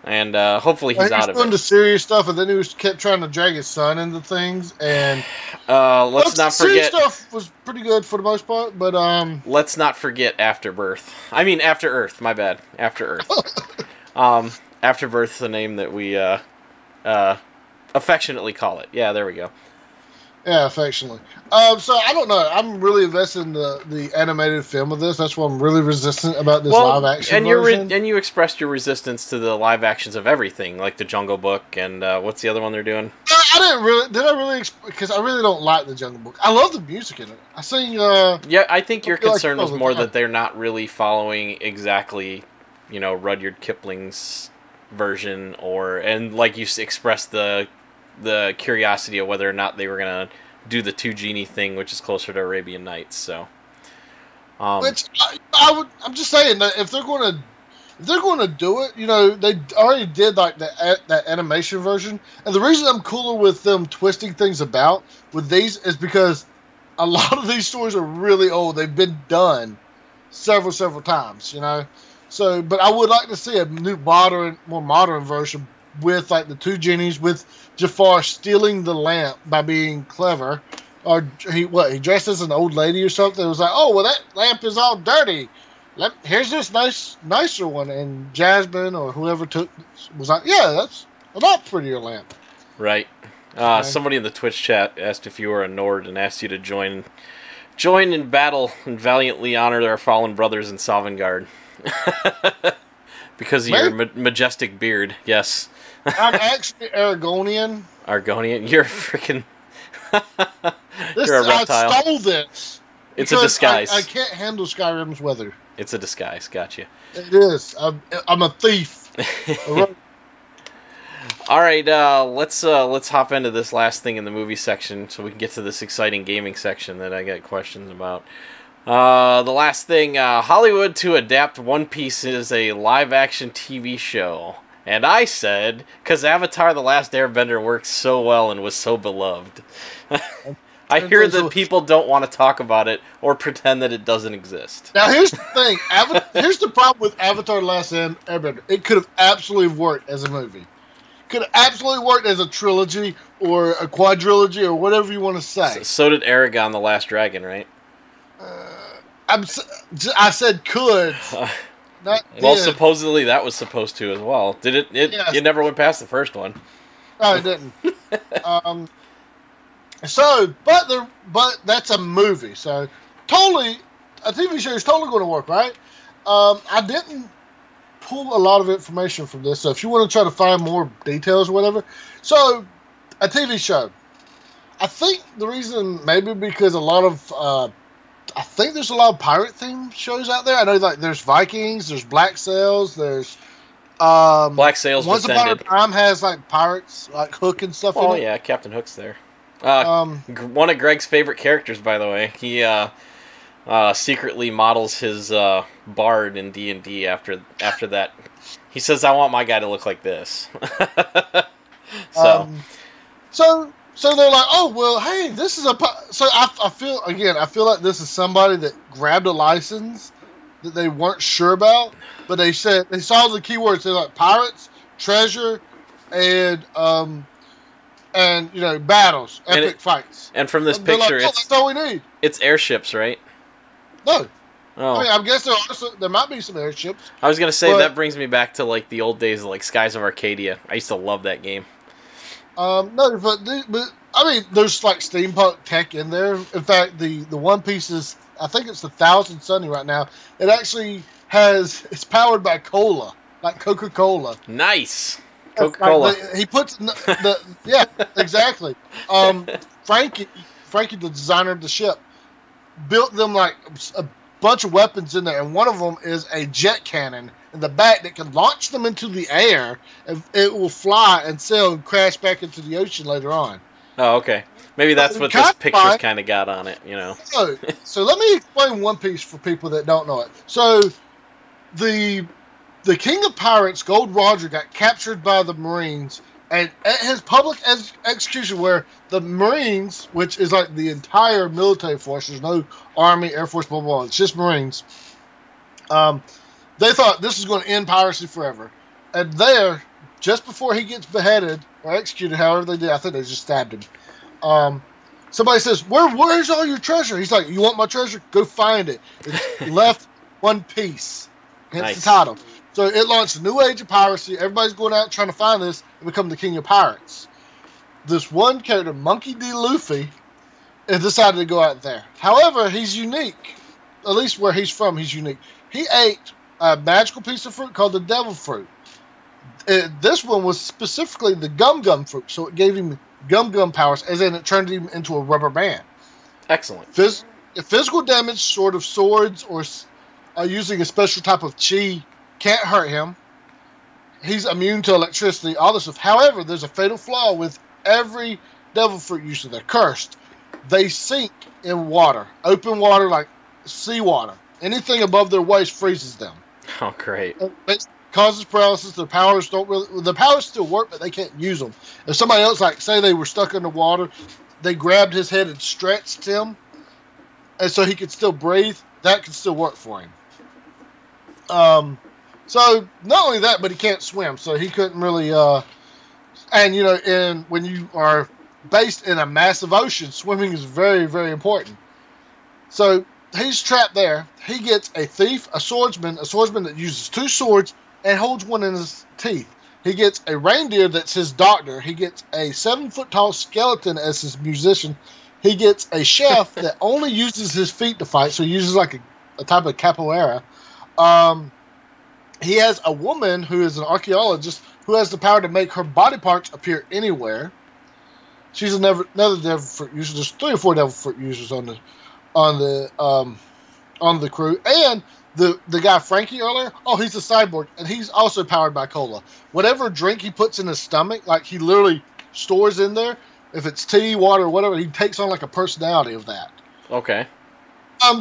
and hopefully he's out of it. He was doing the serious stuff, and then he kept trying to drag his son into things. And let's not forget, stuff was pretty good for the most part, but let's not forget Afterbirth. I mean, After Earth. My bad. After Earth. Afterbirth's the name that we affectionately call it. Yeah, there we go. Yeah, affectionately. So I don't know. I'm really invested in the animated film of this. That's why I'm really resistant about this live action version. And you expressed your resistance to the live actions of everything, like the Jungle Book and what's the other one they're doing? I didn't really. Did I really? Because I really don't like the Jungle Book. I love the music in it. I sing. Yeah, I think your concern was more that they're not really following exactly, Rudyard Kipling's version, and like you expressed the curiosity of whether or not they were gonna do the two genie thing, which is closer to Arabian Nights. So, which I'm just saying that if they're going to do it, they already did like that animation version, and the reason I'm cooler with them twisting things about with these is because a lot of these stories are really old. They've been done several times, So, but I would like to see a new more modern version with like the two genies, with Jafar stealing the lamp by being clever, or he dressed as an old lady or something. It was like, oh well, that lamp is all dirty. Here's this nicer one, and Jasmine or whoever was like, yeah, that's a lot prettier lamp. Right. Somebody in the Twitch chat asked if you were a Nord and asked you to join in battle and valiantly honor our fallen brothers in Sovngarde. Because of your majestic beard, yes. I'm actually Aragonian. Argonian? You're freaking... You're a reptile. I stole this. It's a disguise. I can't handle Skyrim's weather. It's a disguise. Gotcha. It is. I'm a thief. All right, let's hop into this last thing in the movie section so we can get to this exciting gaming section that I got questions about. The last thing, Hollywood to adapt One Piece is a live-action TV show. And I said, because Avatar The Last Airbender worked so well and was so beloved. I hear that people don't want to talk about it or pretend that it doesn't exist. Now, here's the thing. Here's the problem with Avatar The Last Airbender. It could have absolutely worked as a movie. Could have absolutely worked as a trilogy or a quadrilogy or whatever you want to say. So did Aragon The Last Dragon, right? I said could. Not well, did. Supposedly that was supposed to as well. Did it? Yes. It never went past the first one. No, it didn't. But that's a movie, so totally a TV show is totally going to work, right? I didn't pull a lot of information from this, so if you want to try to find more details or whatever, so a TV show. I think the reason maybe because a lot of I think there's a lot of pirate themed shows out there. I know like there's Vikings, there's Black Sails, there's Black Sails. Once Upon a Time has like pirates, like Hook and stuff. Oh yeah, Captain Hook's there. One of Greg's favorite characters, by the way. He secretly models his bard in D&D after that. He says, "I want my guy to look like this." So they're like, "Oh well, hey, this is a." So I feel like this is somebody that grabbed a license that they weren't sure about, but they saw the keywords. They're like pirates, treasure, and battles, epic fights. And from this picture, like, that's all we need. It's airships, right? No. Oh. I mean, I guess there might be some airships. I was gonna say that brings me back to like the old days of like Skies of Arcadia. I used to love that game. No, but I mean, there's like steampunk tech in there. In fact, the One Piece is, I think it's the Thousand Sunny right now. It actually it's powered by cola, like Coca-Cola. Nice. Coca-Cola. He puts yeah, exactly. Frankie, the designer of the ship, built them like a bunch of weapons in there, and one of them is a jet cannon in the back that can launch them into the air, and it will fly and sail and crash back into the ocean later on. Oh, okay. Maybe that's what this picture's kind of got on it, you know. So let me explain One Piece for people that don't know it. So the King of Pirates, Gold Roger, got captured by the Marines, and at his public execution, where the Marines, which is like the entire military force, there's no Army, Air Force, blah, blah, blah, it's just Marines, they thought this is going to end piracy forever. And there, just before he gets beheaded or executed, however they did, I think they just stabbed him. Somebody says, "Where's all your treasure?" He's like, "You want my treasure? Go find it. It's left one piece." Hence the title. So it launched a new age of piracy. Everybody's going out trying to find this and become the king of pirates. This one character, Monkey D. Luffy, has decided to go out there. However, he's unique. At least where he's from, he's unique. He ate a magical piece of fruit called the devil fruit. This one was specifically the gum fruit, so it gave him gum powers, as in it turned him into a rubber band. Excellent. Physical damage, sort of swords, or using a special type of chi can't hurt him. He's immune to electricity, all this stuff. However, there's a fatal flaw with every devil fruit user. They're cursed. They sink in water, open water like seawater. Anything above their waist freezes them. Oh, great. It causes paralysis. Their powers the powers still work, but they can't use them. If somebody else, like, say they were stuck in the water, they grabbed his head and stretched him, and so he could still breathe, that could still work for him. So, not only that, but he can't swim, so he couldn't really, and, when you are based in a massive ocean, swimming is very, very important. So, he's trapped there. He gets a thief, a swordsman that uses two swords and holds one in his teeth. He gets a reindeer that's his doctor. He gets a 7-foot-tall skeleton as his musician. He gets a chef that only uses his feet to fight, so he uses like a type of capoeira. he has a woman who is an archaeologist who has the power to make her body parts appear anywhere. She's another devil fruit user. There's 3 or 4 devil fruit users on the crew, and the guy Frankie earlier. Oh, he's a cyborg, and he's also powered by cola. Whatever drink he puts in his stomach, like he literally stores in there. If it's tea, water, whatever, he takes on like a personality of that. Okay.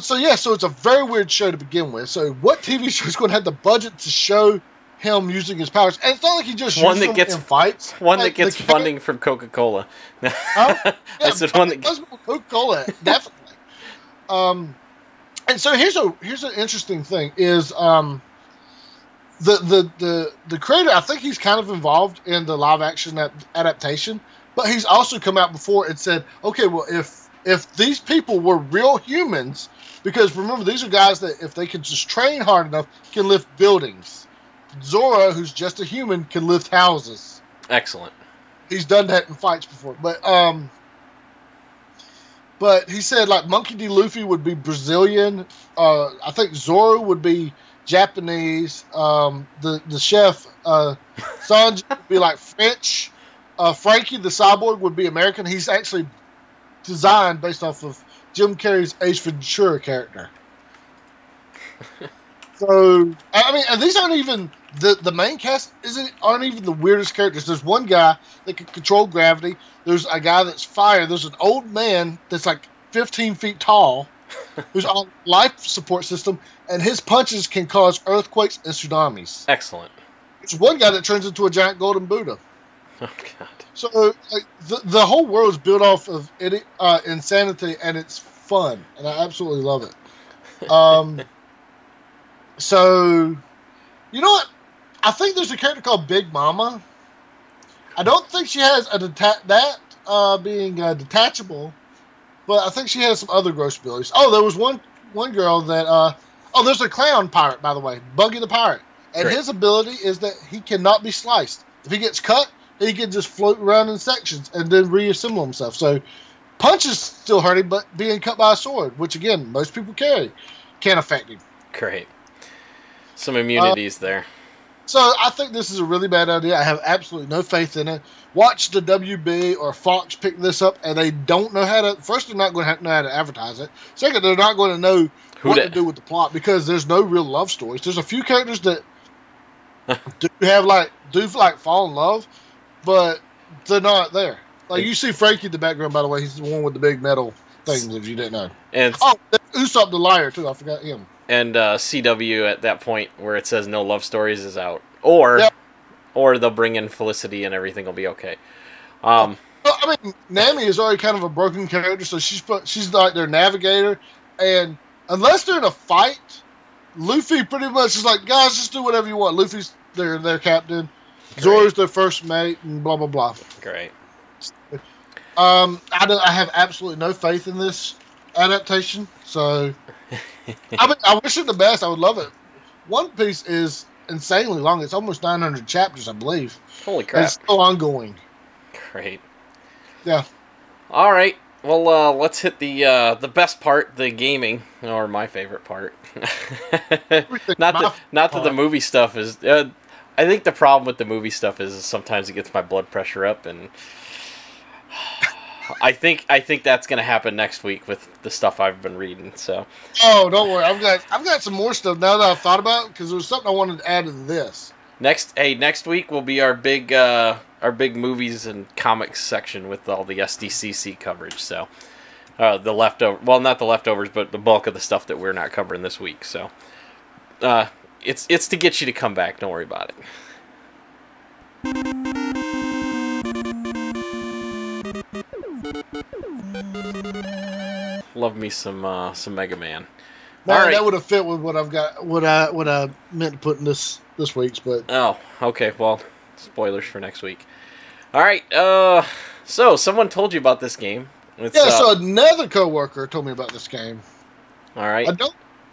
So it's a very weird show to begin with. So what TV show is going to have the budget to show him using his powers? And it's not like he just uses them in fights. One like, that gets funding from Coca-Cola. Yeah, I said one that does Coca-Cola, definitely. And so here's an interesting thing is the creator. I think he's kind of involved in the live action adaptation, but he's also come out before and said, okay, well if these people were real humans, because remember, these are guys that, if they could just train hard enough, can lift buildings. Zora, who's just a human, can lift houses. Excellent. He's done that in fights before. But he said, like, Monkey D. Luffy would be Brazilian. I think Zoro would be Japanese. The chef, Sanji, would be, like, French. Frankie, the cyborg, would be American. He's actually designed based off of Jim Carrey's Ace Ventura character. So, I mean, and these aren't even the main cast aren't even the weirdest characters. There's one guy that can control gravity. There's a guy that's fire. There's an old man that's like 15 feet tall who's on life support system, and his punches can cause earthquakes and tsunamis. Excellent. There's one guy that turns into a giant golden Buddha. Oh, God. So, like, the whole world is built off of insanity, and it's fun, and I absolutely love it. So, you know what? I think there's a character called Big Mama. I don't think she has being detachable, but I think she has some other gross abilities. Oh, there was one girl that. There's a clown pirate, by the way, Buggy the Pirate, and Great. his ability is that he cannot be sliced. If he gets cut, he can just float around in sections and then reassemble himself. So, punches still hurt him, but being cut by a sword, which again most people carry, can't affect him. Great. Some immunities there. So I think this is a really bad idea. I have absolutely no faith in it. Watch the WB or Fox pick this up, and they don't know how to. First, they're not going to know how to advertise it. Second, they're not going to know what to do with the plot, because there's no real love stories. There's a few characters that do fall in love, but they're not there. Like, you see Frankie in the background, by the way. He's the one with the big metal things, if you didn't know. And Usopp the Liar too. I forgot him. And CW at that point where it says no love stories is out, or they'll bring in Felicity and everything will be okay. I mean, Nami is already kind of a broken character, so she's like their navigator, and unless they're in a fight, Luffy pretty much is like, guys, just do whatever you want. Luffy's their captain, Zoro's their first mate, and blah blah blah. Great. I have absolutely no faith in this adaptation, so I wish it the best. I would love it. One Piece is insanely long. It's almost 900 chapters, I believe. Holy crap. It's still ongoing. Great. Yeah. All right. Well, let's hit the best part, the gaming, or my favorite part. Not that the movie stuff is. I think the problem with the movie stuff is sometimes it gets my blood pressure up, and I think that's gonna happen next week with the stuff I've been reading. So. Oh, don't worry. I've got some more stuff now that I've thought about, because there was something I wanted to add to this. Next week will be our big movies and comics section with all the SDCC coverage. So, the leftover, well, not the leftovers, but the bulk of the stuff that we're not covering this week. So, it's to get you to come back. Don't worry about it. Love me some Mega Man. No, All right. that would have fit with what I've got. What I meant to put in this week's, but Oh, okay. Well, spoilers for next week. All right. So someone told you about this game. So another coworker told me about this game. All right. I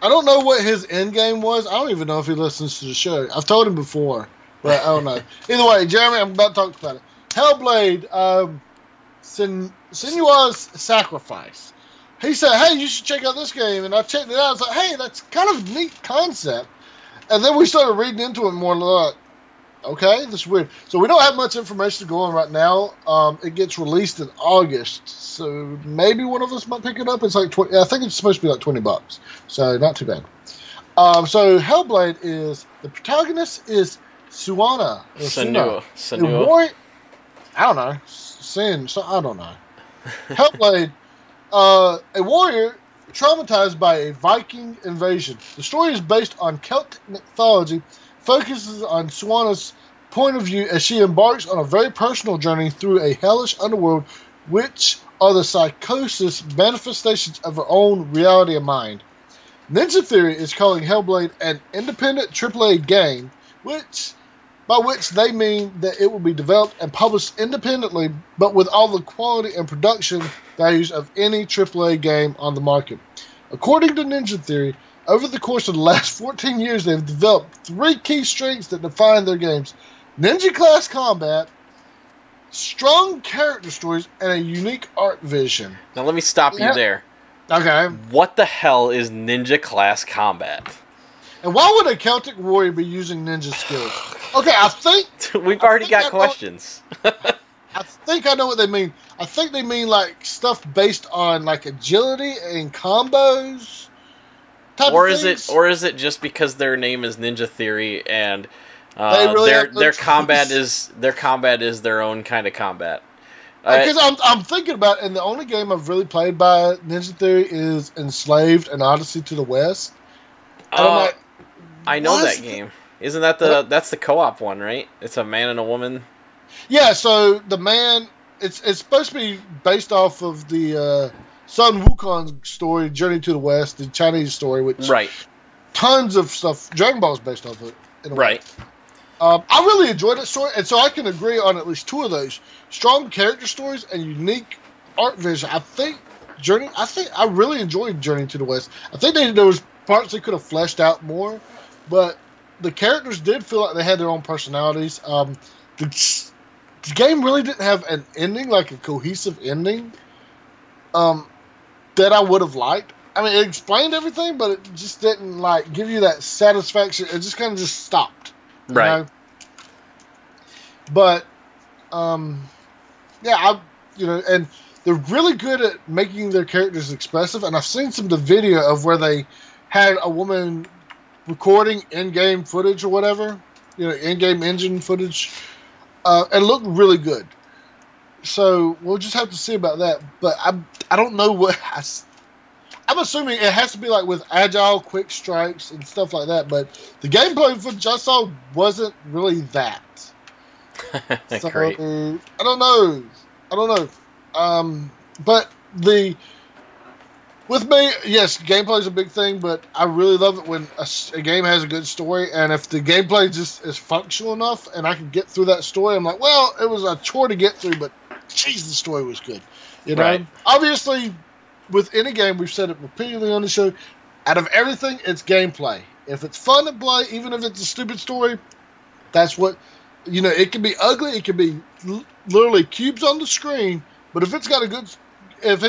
don't know what his end game was. I don't even know if he listens to the show. I've told him before, but I don't know. Either way, Jeremy, I'm about to talk about it. Hellblade, Senua's Sacrifice. He said, hey, you should check out this game. And I checked it out. I was like, hey, that's kind of a neat concept. And then we started reading into it more, like, okay, this is weird. So we don't have much information to go on right now. It gets released in August, so maybe one of us might pick it up. It's like 20. I think it's supposed to be like $20, so not too bad. So Hellblade the protagonist is Suana. Senua. I don't know. I don't know. Hellblade, a warrior traumatized by a Viking invasion. The story is based on Celtic mythology, focuses on Suana's point of view as she embarks on a very personal journey through a hellish underworld, which are the psychosis manifestations of her own reality of mind. Ninja Theory is calling Hellblade an independent AAA game, by which they mean that it will be developed and published independently, but with all the quality and production values of any AAA game on the market. According to Ninja Theory, over the course of the last 14 years, they've developed 3 key strengths that define their games: ninja class combat, strong character stories, and a unique art vision. Now let me stop you there. Okay. What the hell is ninja class combat? And why would a Celtic warrior be using ninja skills? Okay, I think... We've already got questions. I think I know what they mean. I think they mean, like, stuff based on, like, agility and combos type of things. Or is it just because their name is Ninja Theory and their combat is their own kind of combat? Because I'm thinking about it, and the only game I've really played by Ninja Theory is Enslaved and Odyssey to the West. And I'm like, I know that game. Isn't that that's the co-op one, right? It's a man and a woman. Yeah, so the man, it's supposed to be based off of the Sun Wukong story, Journey to the West, the Chinese story, which tons of stuff, Dragon Ball is based off of it. In a way. I really enjoyed that story, and so I can agree on at least 2 of those. Strong character stories and unique art vision. I really enjoyed Journey to the West. I think there was parts they could have fleshed out more, but the characters did feel like they had their own personalities. The game really didn't have an ending, like a cohesive ending, that I would have liked. I mean, it explained everything, but it just didn't, like, give you that satisfaction. It just kind of just stopped. Right. You know? But, and they're really good at making their characters expressive, and I've seen some of the video of where they had a woman recording in-game footage or whatever, in-game engine footage, and looked really good. So we'll just have to see about that. But I don't know what... I'm assuming it has to be like with agile, quick strikes and stuff like that, but the gameplay footage I saw wasn't really that. So, Great. I don't know. But with me, yes, gameplay is a big thing, but I really love it when a game has a good story, and if the gameplay just is functional enough and I can get through that story, I'm like, well, it was a chore to get through, but jeez, the story was good. Right. Obviously, with any game, we've said it repeatedly on the show, out of everything, it's gameplay. If it's fun to play, even if it's a stupid story, that's what, it can be ugly, it can be literally cubes on the screen, but if it's got a good, if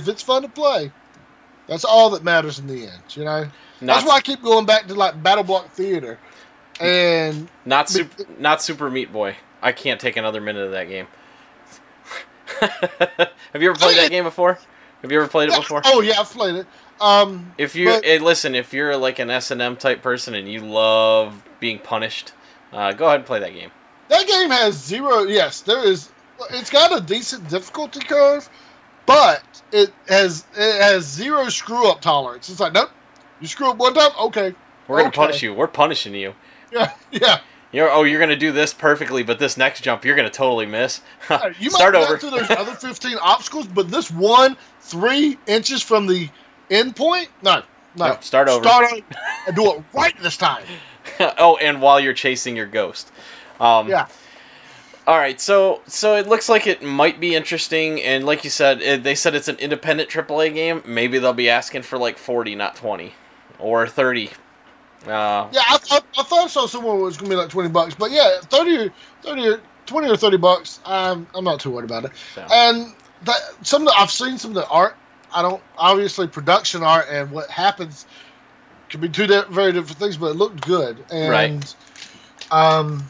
it's fun to play, that's all that matters in the end, That's why I keep going back to, like, Battle Block Theater. And not Super Meat Boy. I can't take another minute of that game. Have you ever played that game before? Have you ever played it before? Oh yeah, I've played it. If you're like an S&M type person and you love being punished, go ahead and play that game. That game has zero. Yes, there is. It's got a decent difficulty curve, but it has zero screw up tolerance. It's like, nope, you screw up one time, okay. We're gonna punish you. We're punishing you. Yeah. You're gonna do this perfectly, but this next jump you're gonna totally miss. You Start might over. through those other 15 obstacles, but this one 3 inches from the end point, no. Nope, start over and do it right this time. Oh, and while you're chasing your ghost. Yeah. All right, so it looks like it might be interesting, and like you said, they said it's an independent AAA game. Maybe they'll be asking for like 40, not 20, or 30. Yeah, I thought I saw somewhere it was gonna be like $20, but yeah, 20 or $30. I'm not too worried about it. So. And I've seen some of the art. I don't, obviously production art and what happens could be two very different things, but it looked good. And right.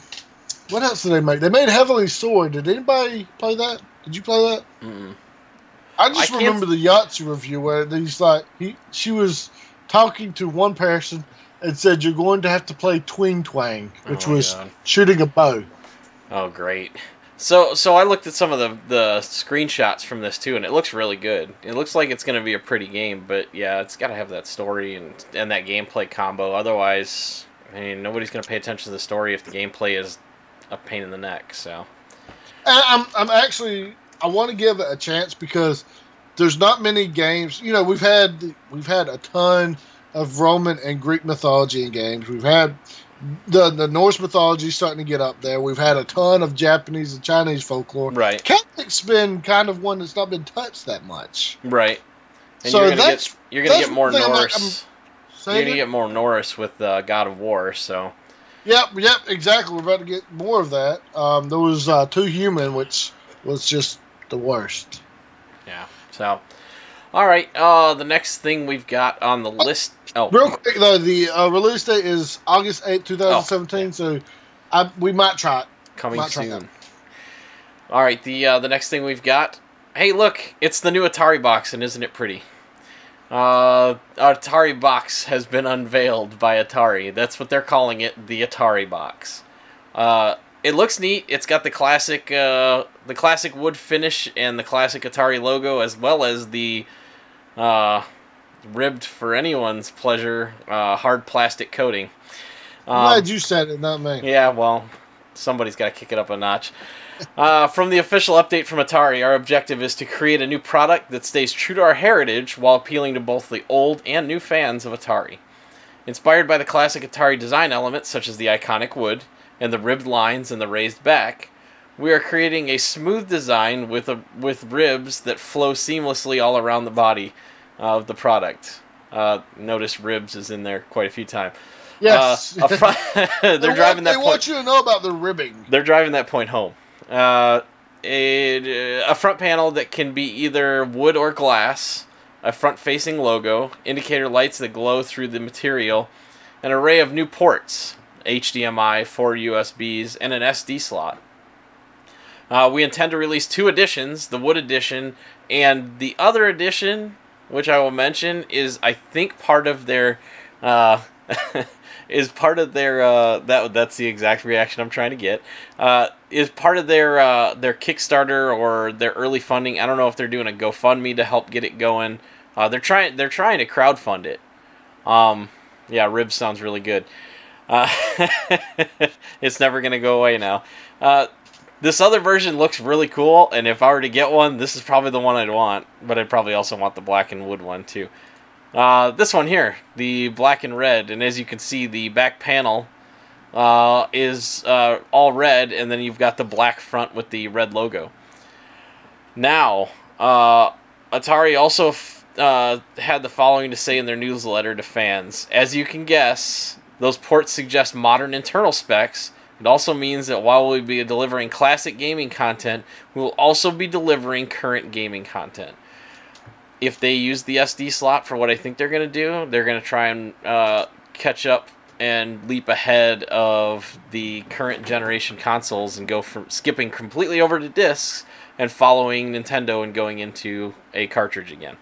What else did they make? They made Heavenly Sword. Did anybody play that? Did you play that? Mm-mm. I just remember the Yahtzee review where she was talking to one person and said, "You're going to have to play Twing Twang," which was shooting a bow. Oh, great. So I looked at some of the screenshots from this too, and it looks really good. It looks like it's going to be a pretty game, but yeah, it's got to have that story and that gameplay combo. Otherwise, I mean, nobody's going to pay attention to the story if the gameplay is a pain in the neck. So, I'm actually, I want to give it a chance because there's not many games. You know, we've had a ton of Roman and Greek mythology in games. We've had the Norse mythology starting to get up there. We've had a ton of Japanese and Chinese folklore. Right. Celtic's been kind of one that's not been touched that much. Right. And so you're gonna get more Norse. You're gonna get more Norse with God of War. So. Yep, exactly. We're about to get more of that. There was Too Human, which was just the worst. Yeah. So. All right. The next thing we've got on the list. Oh, real quick though, the release date is August 8th, 2017. So, we might try it. Coming soon. All right. The next thing we've got. Hey, look! It's the new Atari box, and isn't it pretty? Atari box has been unveiled by Atari. That's what they're calling it, the Atari box. It looks neat. It's got the classic wood finish and the classic Atari logo, as well as the ribbed for anyone's pleasure hard plastic coating. I'm glad you said it, not me. Yeah, well, somebody's got to kick it up a notch. From the official update from Atari, our objective is to create a new product that stays true to our heritage while appealing to both the old and new fans of Atari. Inspired by the classic Atari design elements, such as the iconic wood and the ribbed lines and the raised back, we are creating a smooth design with ribs that flow seamlessly all around the body of the product. Notice ribs is in there quite a few times. Yes. They're driving that point. They want you to know about the ribbing. They're driving that point home. A front panel that can be either wood or glass, a front-facing logo, indicator lights that glow through the material, an array of new ports, HDMI, 4 USBs, and an SD slot. We intend to release 2 editions, the wood edition and the other edition, which I will mention is, I think, part of their is part of their that's the exact reaction I'm trying to get. Is part of their Kickstarter or their early funding. I don't know if they're doing a GoFundMe to help get it going. They're trying to crowdfund it. Yeah, ribs sounds really good. It's never gonna go away now. This other version looks really cool, and if I were to get one, this is probably the one I'd want. But I'd probably also want the black and wood one too. This one here, the black and red, and as you can see, the back panel is all red, and then you've got the black front with the red logo. Now, Atari also had the following to say in their newsletter to fans. As you can guess, those ports suggest modern internal specs. It also means that while we'll be delivering classic gaming content, we will also be delivering current gaming content. If they use the SD slot for what I think they're going to do, they're going to try and catch up and leap ahead of the current generation consoles and go from skipping completely over to discs and following Nintendo and going into a cartridge again.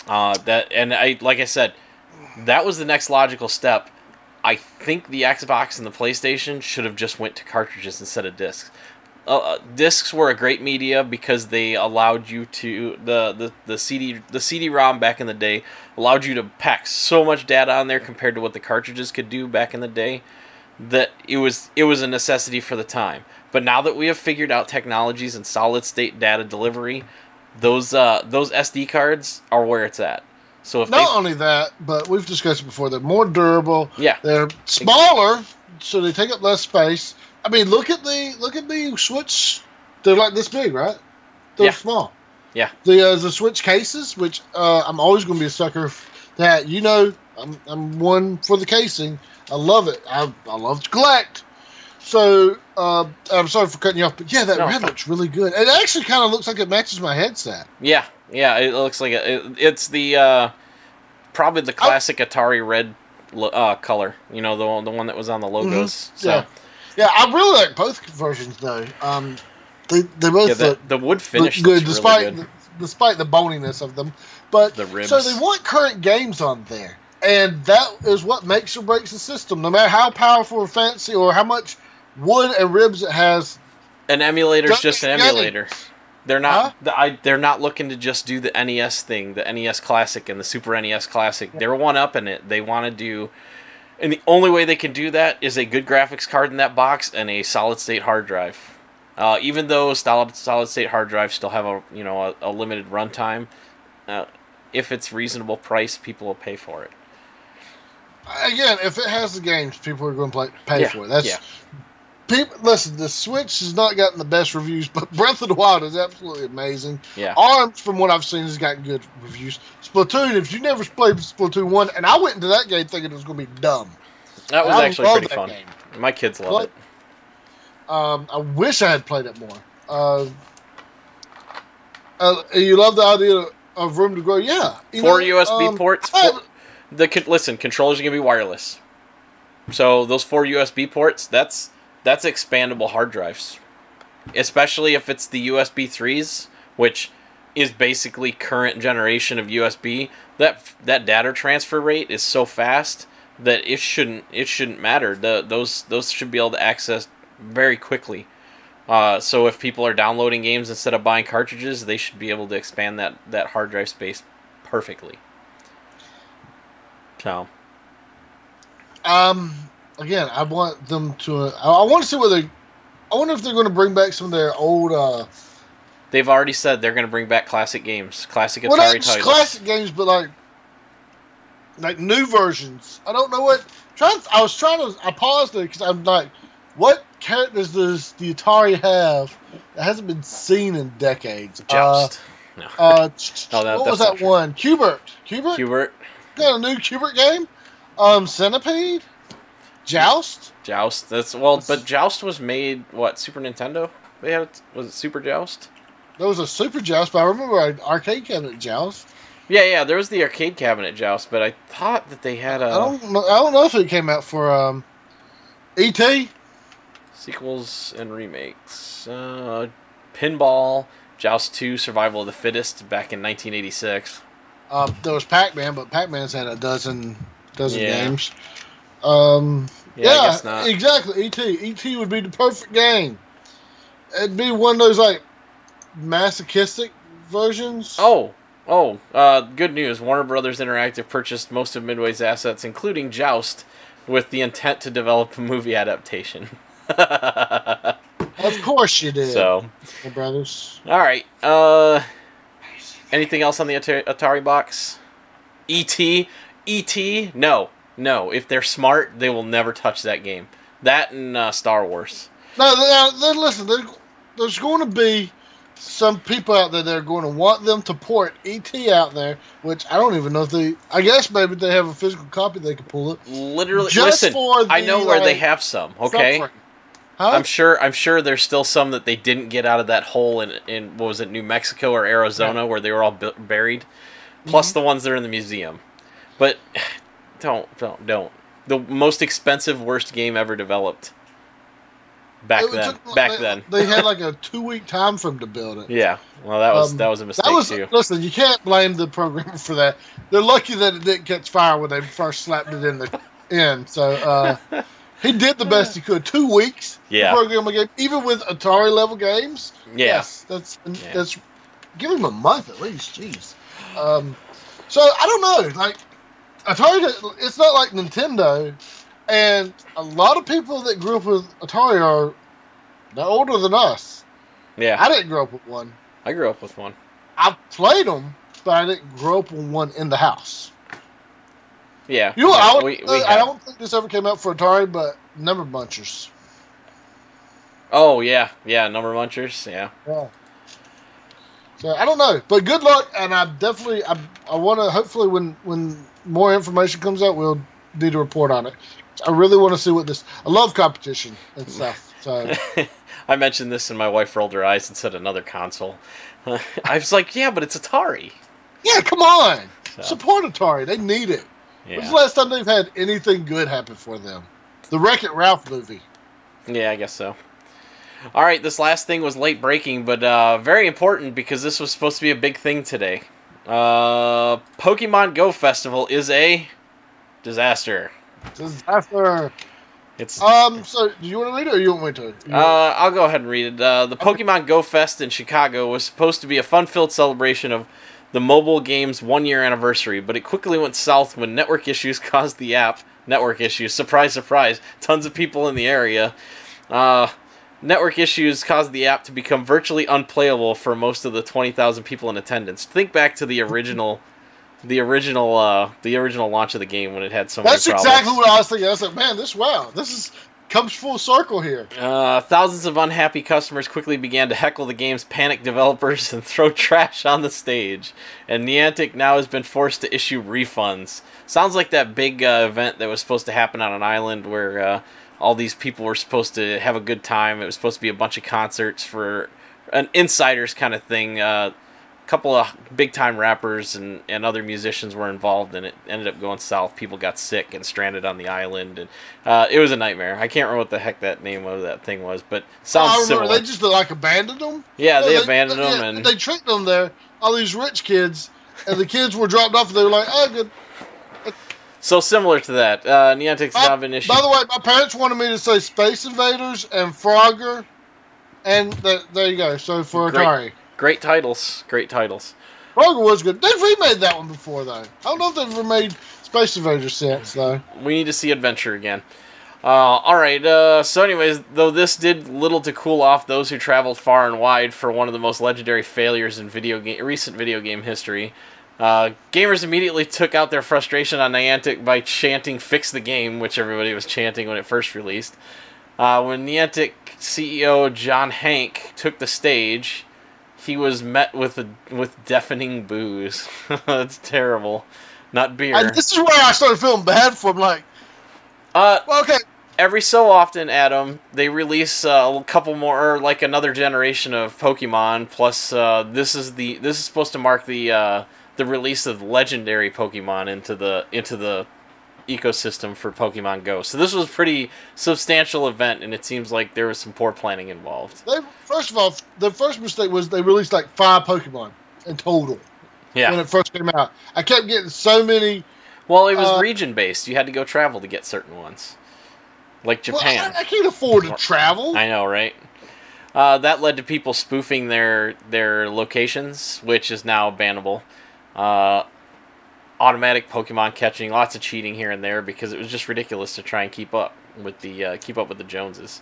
Like I said, that was the next logical step. I think the Xbox and the PlayStation should have just went to cartridges instead of discs. Discs were a great media because they allowed you to the CD-ROM back in the day allowed you to pack so much data on there compared to what the cartridges could do back in the day that it was a necessity for the time. But now that we have figured out technologies and solid state data delivery, those SD cards are where it's at. So if not only that, but we've discussed it before, they're more durable. Yeah, they're smaller, so they take up less space. I mean, look at the Switch. They're like this big, right? They're small. Yeah. The Switch cases, which I'm always going to be a sucker for that. You know, I'm one for the casing. I love it. I love to collect. So I'm sorry for cutting you off, but yeah, that red looks really good. It actually kind of looks like it matches my headset. Yeah, it looks like it's the probably the classic Atari red color. You know, the one that was on the logos. So. Yeah, I really like both versions though. They both look the wood finish good, looks really good. despite the boniness of them. But the ribs. So they want current games on there, and that is what makes or breaks the system. No matter how powerful or fancy or how much wood and ribs it has, an emulator is just an emulator. They're not. Huh? They're not looking to just do the NES thing, the NES Classic and the Super NES Classic. They're one up in it. They want to do, and the only way they can do that is a good graphics card in that box and a solid state hard drive. Even though solid state hard drives still have a limited runtime, if it's reasonable price, people will pay for it. Again, if it has the games, people are going to pay for it. Listen, the Switch has not gotten the best reviews, but Breath of the Wild is absolutely amazing. Yeah. ARMS, from what I've seen, has gotten good reviews. Splatoon, if you never played Splatoon 1, and I went into that game thinking it was going to be dumb. That was actually pretty fun. Game. My kids love it. I wish I had played it more. You love the idea of room to grow? Yeah. 4 USB ports. Listen, controllers are going to be wireless. So those 4 USB ports, that's expandable hard drives. Especially if it's the USB 3s, which is basically current generation of USB. That data transfer rate is so fast that it shouldn't matter. Those should be able to access very quickly. So if people are downloading games instead of buying cartridges, they should be able to expand that hard drive space perfectly. So. Again, I want them to. I want to see whether. I wonder if they're going to bring back some of their old. They've already said they're going to bring back classic games, classic Atari not just titles. Classic games, but like new versions. I don't know what. I paused it because I'm like, what characters does the Atari have that hasn't been seen in decades? Joust. No. What was that one? Qbert. Got a new Qbert game. Centipede. Joust. But Joust was made Super Nintendo? Was it Super Joust? There was a Super Joust, but I remember an arcade cabinet Joust. Yeah, there was the arcade cabinet Joust, but I thought that they had a. I don't know if it came out for E.T. Sequels and remakes. Pinball, Joust 2, Survival of the Fittest back in 1986. There was Pac-Man, but Pac-Man's had a dozen games. I guess not. Exactly. E.T. would be the perfect game. It'd be one of those masochistic versions. Good news. Warner Brothers Interactive purchased most of Midway's assets, including Joust, with the intent to develop a movie adaptation. Of course you did. So, brothers. All right. Anything else on the Atari box? E.T. No. If they're smart, they will never touch that game. That and Star Wars. No, listen. There's going to be some people out there that are going to want them to port E.T. out there, which I don't even know if they. I guess maybe they have a physical copy they can pull it. Literally, listen. I know where they have some. Okay. Huh? I'm sure there's still some that they didn't get out of that hole in what was it, New Mexico or Arizona, where they were all buried. Plus the ones that are in the museum. But don't. The most expensive, worst game ever developed. Back then. They had a 2-week time frame to build it. Yeah. Well, that was a mistake too. Listen, you can't blame the programmer for that. They're lucky that it didn't catch fire when they first slapped it in the end. So he did the best he could. 2 weeks. Yeah. To program a game, even with Atari level games. Yeah. Yes, that's give him a month at least. Jeez. So I don't know. Atari, it's not like Nintendo. And a lot of people that grew up with Atari they're older than us. Yeah. I didn't grow up with one. I grew up with one. I played them, but I didn't grow up with one in the house. Yeah. I don't think this ever came out for Atari, but Number Munchers. Oh, yeah. Yeah, Number Munchers, yeah. So, I don't know. But good luck, and I want to, hopefully when more information comes out, we'll need a report on it. I really want to see I love competition and stuff. So I mentioned this and my wife rolled her eyes and said another console. I was like, yeah, but it's Atari. Yeah, come on. Support Atari. They need it. Yeah. When's the last time they've had anything good happen for them? The Wreck-It Ralph movie. Yeah, I guess so. All right, this last thing was late breaking, but very important because this was supposed to be a big thing today. Pokemon Go Festival is a disaster. Disaster. It's So, do you want to read it or you want me to? I'll go ahead and read it. The Pokemon Go Fest in Chicago was supposed to be a fun-filled celebration of the mobile game's one-year anniversary, but it quickly went south when network issues caused the app. Network issues. Surprise, surprise. Tons of people in the area. Network issues caused the app to become virtually unplayable for most of the 20,000 people in attendance. Think back to the original launch of the game when it had so many problems. That's exactly what I was thinking. I was like, man, this comes full circle here. Thousands of unhappy customers quickly began to heckle the game's panicked developers and throw trash on the stage. And Niantic now has been forced to issue refunds. Sounds like that big event that was supposed to happen on an island where all these people were supposed to have a good time. It was supposed to be a bunch of concerts for an insiders kind of thing. A couple of big-time rappers and other musicians were involved, and it ended up going south. People got sick and stranded on the island, and it was a nightmare. I can't remember what the heck that name of that thing was, but sounds similar. They just abandoned them? Yeah, they abandoned them. And they tricked them there, all these rich kids, and the kids were dropped off, and they were like, oh, good. So similar to that, Niantic's now been issued. By the way, my parents wanted me to say Space Invaders and Frogger, and there you go. So for Atari. Great titles. Great titles. Frogger was good. They've remade that one before, though. I don't know if they've remade Space Invaders since, though. We need to see Adventure again. Alright, so anyways, though this did little to cool off those who traveled far and wide for one of the most legendary failures in recent video game history, gamers immediately took out their frustration on Niantic by chanting "Fix the game," which everybody was chanting when it first released. When Niantic CEO John Hank took the stage, he was met with deafening boos. That's terrible. Not beer. This is where I started feeling bad for him. Like, okay. Every so often, Adam, they release a couple more, or like another generation of Pokemon. Plus, this is supposed to mark the release of legendary Pokemon into the ecosystem for Pokemon Go. So this was a pretty substantial event, and it seems like there was some poor planning involved. First of all, the first mistake was they released like 5 Pokemon in total. Yeah. When it first came out, I kept getting so many. Well, it was region-based. You had to go travel to get certain ones. Like Japan. Well, I can't afford to travel. I know, right? That led to people spoofing their locations, which is now bannable. Automatic Pokemon catching, lots of cheating here and there because it was just ridiculous to try and keep up with the Joneses.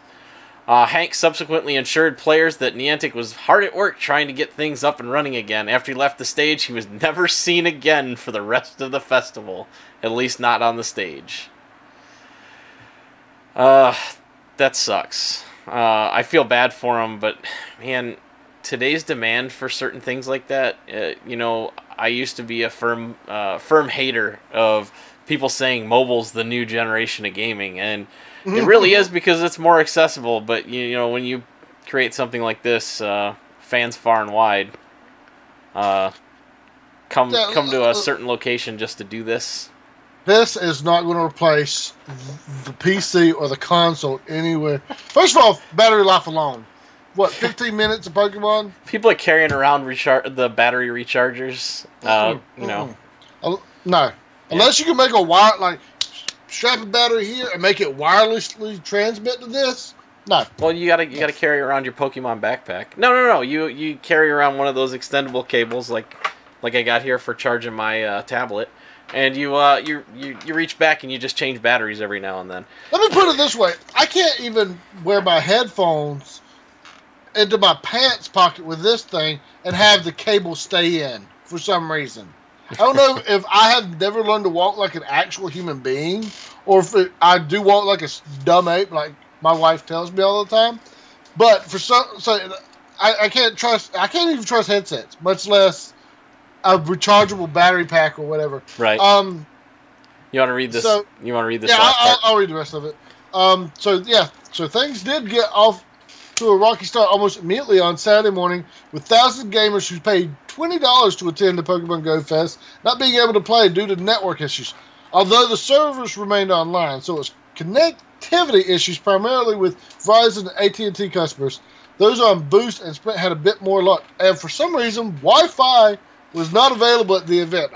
Hank subsequently assured players that Niantic was hard at work trying to get things up and running again. After he left the stage, he was never seen again for the rest of the festival, at least not on the stage. That sucks. I feel bad for him, but man, today's demand for certain things like that, I used to be a firm hater of people saying mobile's the new generation of gaming, and it really is because it's more accessible. But when you create something like this, fans far and wide come to a certain location just to do this. This is not going to replace the PC or the console anywhere. First of all, battery life alone. What, 15 minutes of Pokemon? People are carrying around the battery rechargers. No. Unless you can make a wire, strap a battery here and make it wirelessly transmit to this. No. Well, you gotta carry around your Pokemon backpack. No. You carry around one of those extendable cables like I got here for charging my tablet, and you reach back and you just change batteries every now and then. Let me put it this way: I can't even wear my headphones into my pants pocket with this thing and have the cable stay in for some reason. I don't know if I have never learned to walk like an actual human being, or if I do walk like a dumb ape, like my wife tells me all the time. But I can't even trust headsets, much less a rechargeable battery pack or whatever. Right. You want to read this? Yeah, I'll read the rest of it. So things did get off to a rocky start almost immediately on Saturday morning, with thousands of gamers who paid $20 to attend the Pokemon Go Fest not being able to play due to network issues. Although the servers remained online, so it was connectivity issues primarily with Verizon and AT&T customers. Those on Boost and Sprint had a bit more luck, and for some reason, Wi-Fi was not available at the event.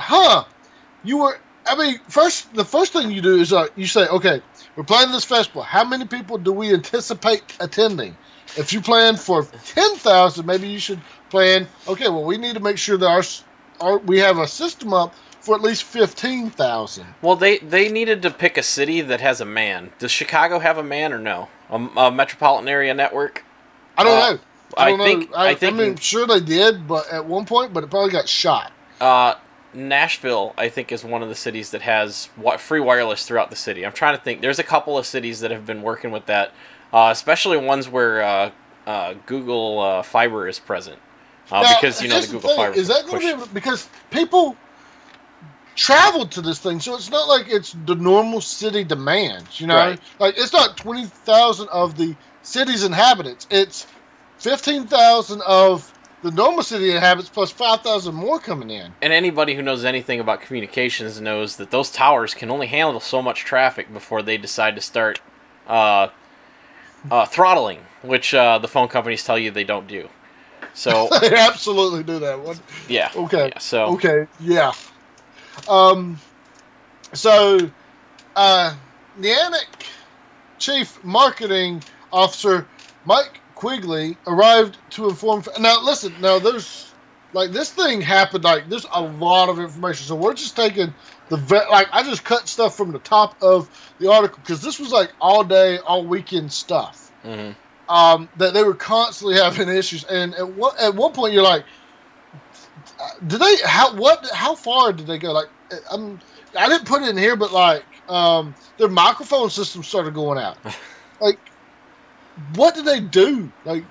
The first thing you do is you say, okay, we're planning this festival. How many people do we anticipate attending? If you plan for 10,000, maybe you should plan, okay, well, we need to make sure that we have a system up for at least 15,000. Well, they needed to pick a city that has a MAN. Does Chicago have a MAN or no? A metropolitan area network? I don't know. I think. I mean, sure they did, but at one point, but it probably got shot. Nashville, I think, is one of the cities that has free wireless throughout the city. I'm trying to think. There's a couple of cities that have been working with that, especially ones where Google Fiber is present. Because, the Google Fiber. Is that going to be... Because people traveled to this thing, so it's not like it's the normal city demands, Right. Like, it's not 20,000 of the city's inhabitants. It's 15,000 of the normal city inhabitants plus 5,000 more coming in. And anybody who knows anything about communications knows that those towers can only handle so much traffic before they decide to start throttling, which the phone companies tell you they don't do. So they absolutely do that one. Yeah. Okay. Yeah, so okay. Yeah. Niantic Chief Marketing Officer Mike Quigley arrived to inform. Now, listen. Now, there's this thing happened. There's a lot of information, so we're just taking I just cut stuff from the top of the article because this was all day, all weekend stuff. Mm-hmm. That they were constantly having issues, and at one point you're like, did they? How far did they go? I didn't put it in here, but their microphone system started going out. What did they do? So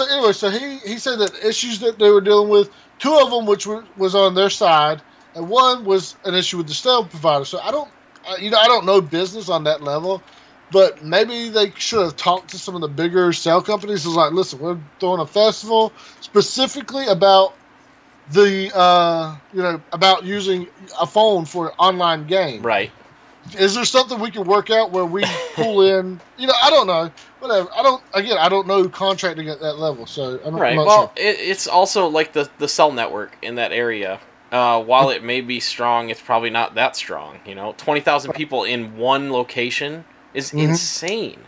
anyway, so he said that issues that they were dealing with, two of them which was on their side, and one was an issue with the cell provider. So I don't know business on that level. But maybe they should have talked to some of the bigger cell companies. It's listen, we're throwing a festival specifically about about using a phone for an online game. Right. Is there something we can work out where we pull in? I don't know. Whatever. I don't know contracting at that level, so I'm not sure. It's also like the cell network in that area. While it may be strong, it's probably not that strong. 20,000 people in one location is insane.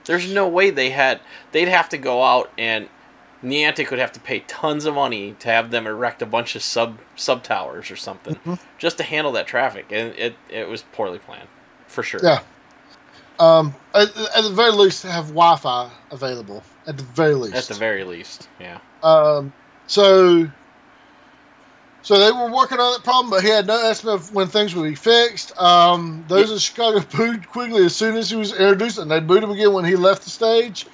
There's no way they'd have to go out, and Niantic would have to pay tons of money to have them erect a bunch of sub towers or something just to handle that traffic, and it was poorly planned, for sure. Yeah. At the very least, have Wi-Fi available. At the very least. At the very least, yeah. So they were working on that problem, but he had no estimate of when things would be fixed. Those in Chicago booed Quigley as soon as he was introduced, and they booed him again when he left the stage.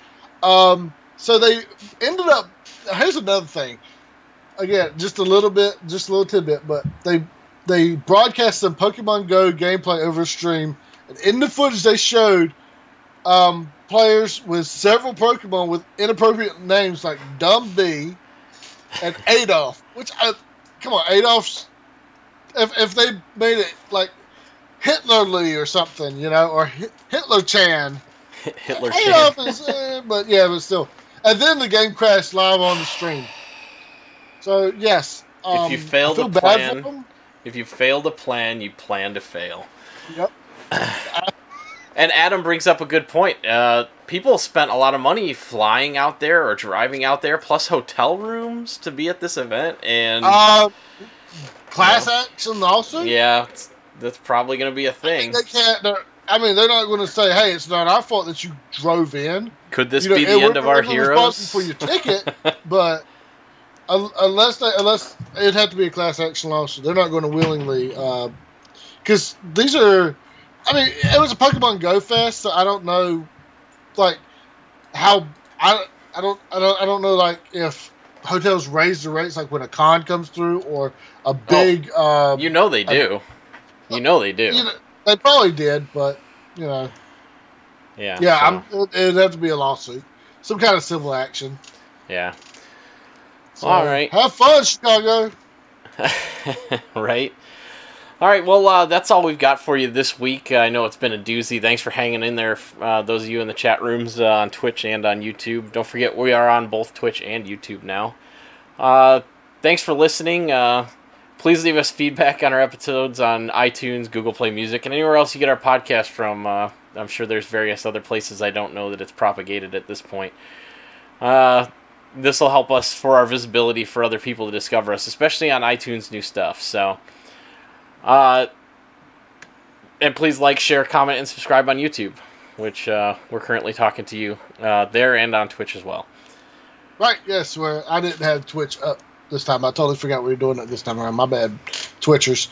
So they ended up. Here's another thing. Again, just a little tidbit, but they broadcast some Pokemon Go gameplay over stream, and in the footage they showed players with several Pokemon with inappropriate names like Dumb B and Adolf, which come on, Adolf's. If they made it like Hitlerly or something, or Hitler Chan. Hitler Chan. Adolf is, but still. And then the game crashed live on the stream. So yes, if you fail to plan, you plan to fail. Yep. And Adam brings up a good point. People spent a lot of money flying out there or driving out there, plus hotel rooms to be at this event, and class action lawsuit. Yeah, that's probably going to be a thing. They can't. They're not going to say, "Hey, it's not our fault that you drove in." Could this be the end of our heroes? For your ticket, but unless it'd have to be a class action lawsuit, they're not going to willingly. Because these are. It was a Pokemon Go Fest, so I don't know, how I don't know, if hotels raise the rates when a con comes through or a big. They do. They do. They probably did, but Yeah. Yeah. It'd have to be a lawsuit. some kind of civil action. Yeah. So, all right. Have fun, Chicago. Right. All right, well, that's all we've got for you this week. I know it's been a doozy. Thanks for hanging in there, those of you in the chat rooms on Twitch and on YouTube. Don't forget, we are on both Twitch and YouTube now. Thanks for listening. Please leave us feedback on our episodes on iTunes, Google Play Music, and anywhere else you get our podcast from. I'm sure there's various other places I don't know that it's propagated at this point. This will help us for our visibility for other people to discover us, especially on iTunes new stuff. So... and please like, share, comment, and subscribe on YouTube, which we're currently talking to you there and on Twitch as well. Right, yes, I didn't have Twitch up this time. I totally forgot we were doing it this time around. My bad, Twitchers.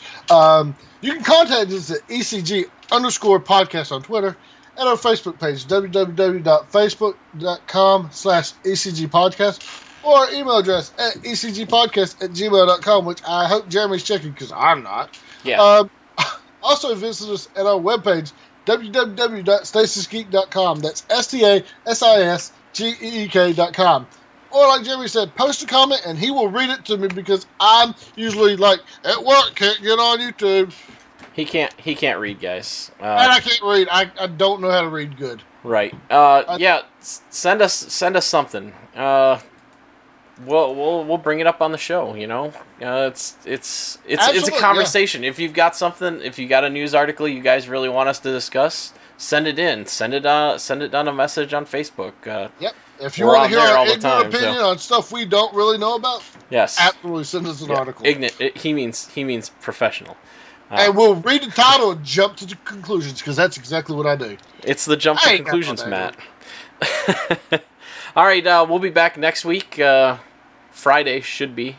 You can contact us at ECG_podcast on Twitter and our Facebook page, www.facebook.com/ECGpodcast, or our email address at ecgpodcast@gmail.com, which I hope Jeremy's checking because I'm not. Yeah. Also visit us at our webpage, www.stasisgeek.com. That's STASISGEEK.com. Or like Jeremy said, post a comment and he will read it to me because I'm usually like at work, can't get on YouTube. He can't read, guys. And I can't read. I don't know how to read good. Right. Yeah. Send us something. We'll bring it up on the show. You know, it's a conversation. Yeah. If you've got something, if you got a news article you guys really want us to discuss, send it in. Send it on a message on Facebook. Yep. If you want to hear our ignorant opinion on stuff we don't really know about, yes, absolutely send us an article. Ignorant. He means professional. And we'll read the title and jump to the conclusions because that's exactly what I do. It's the jump to conclusions, Matt. All right, we'll be back next week. Friday should be,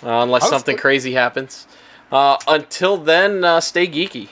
unless something crazy happens. Until then, stay geeky.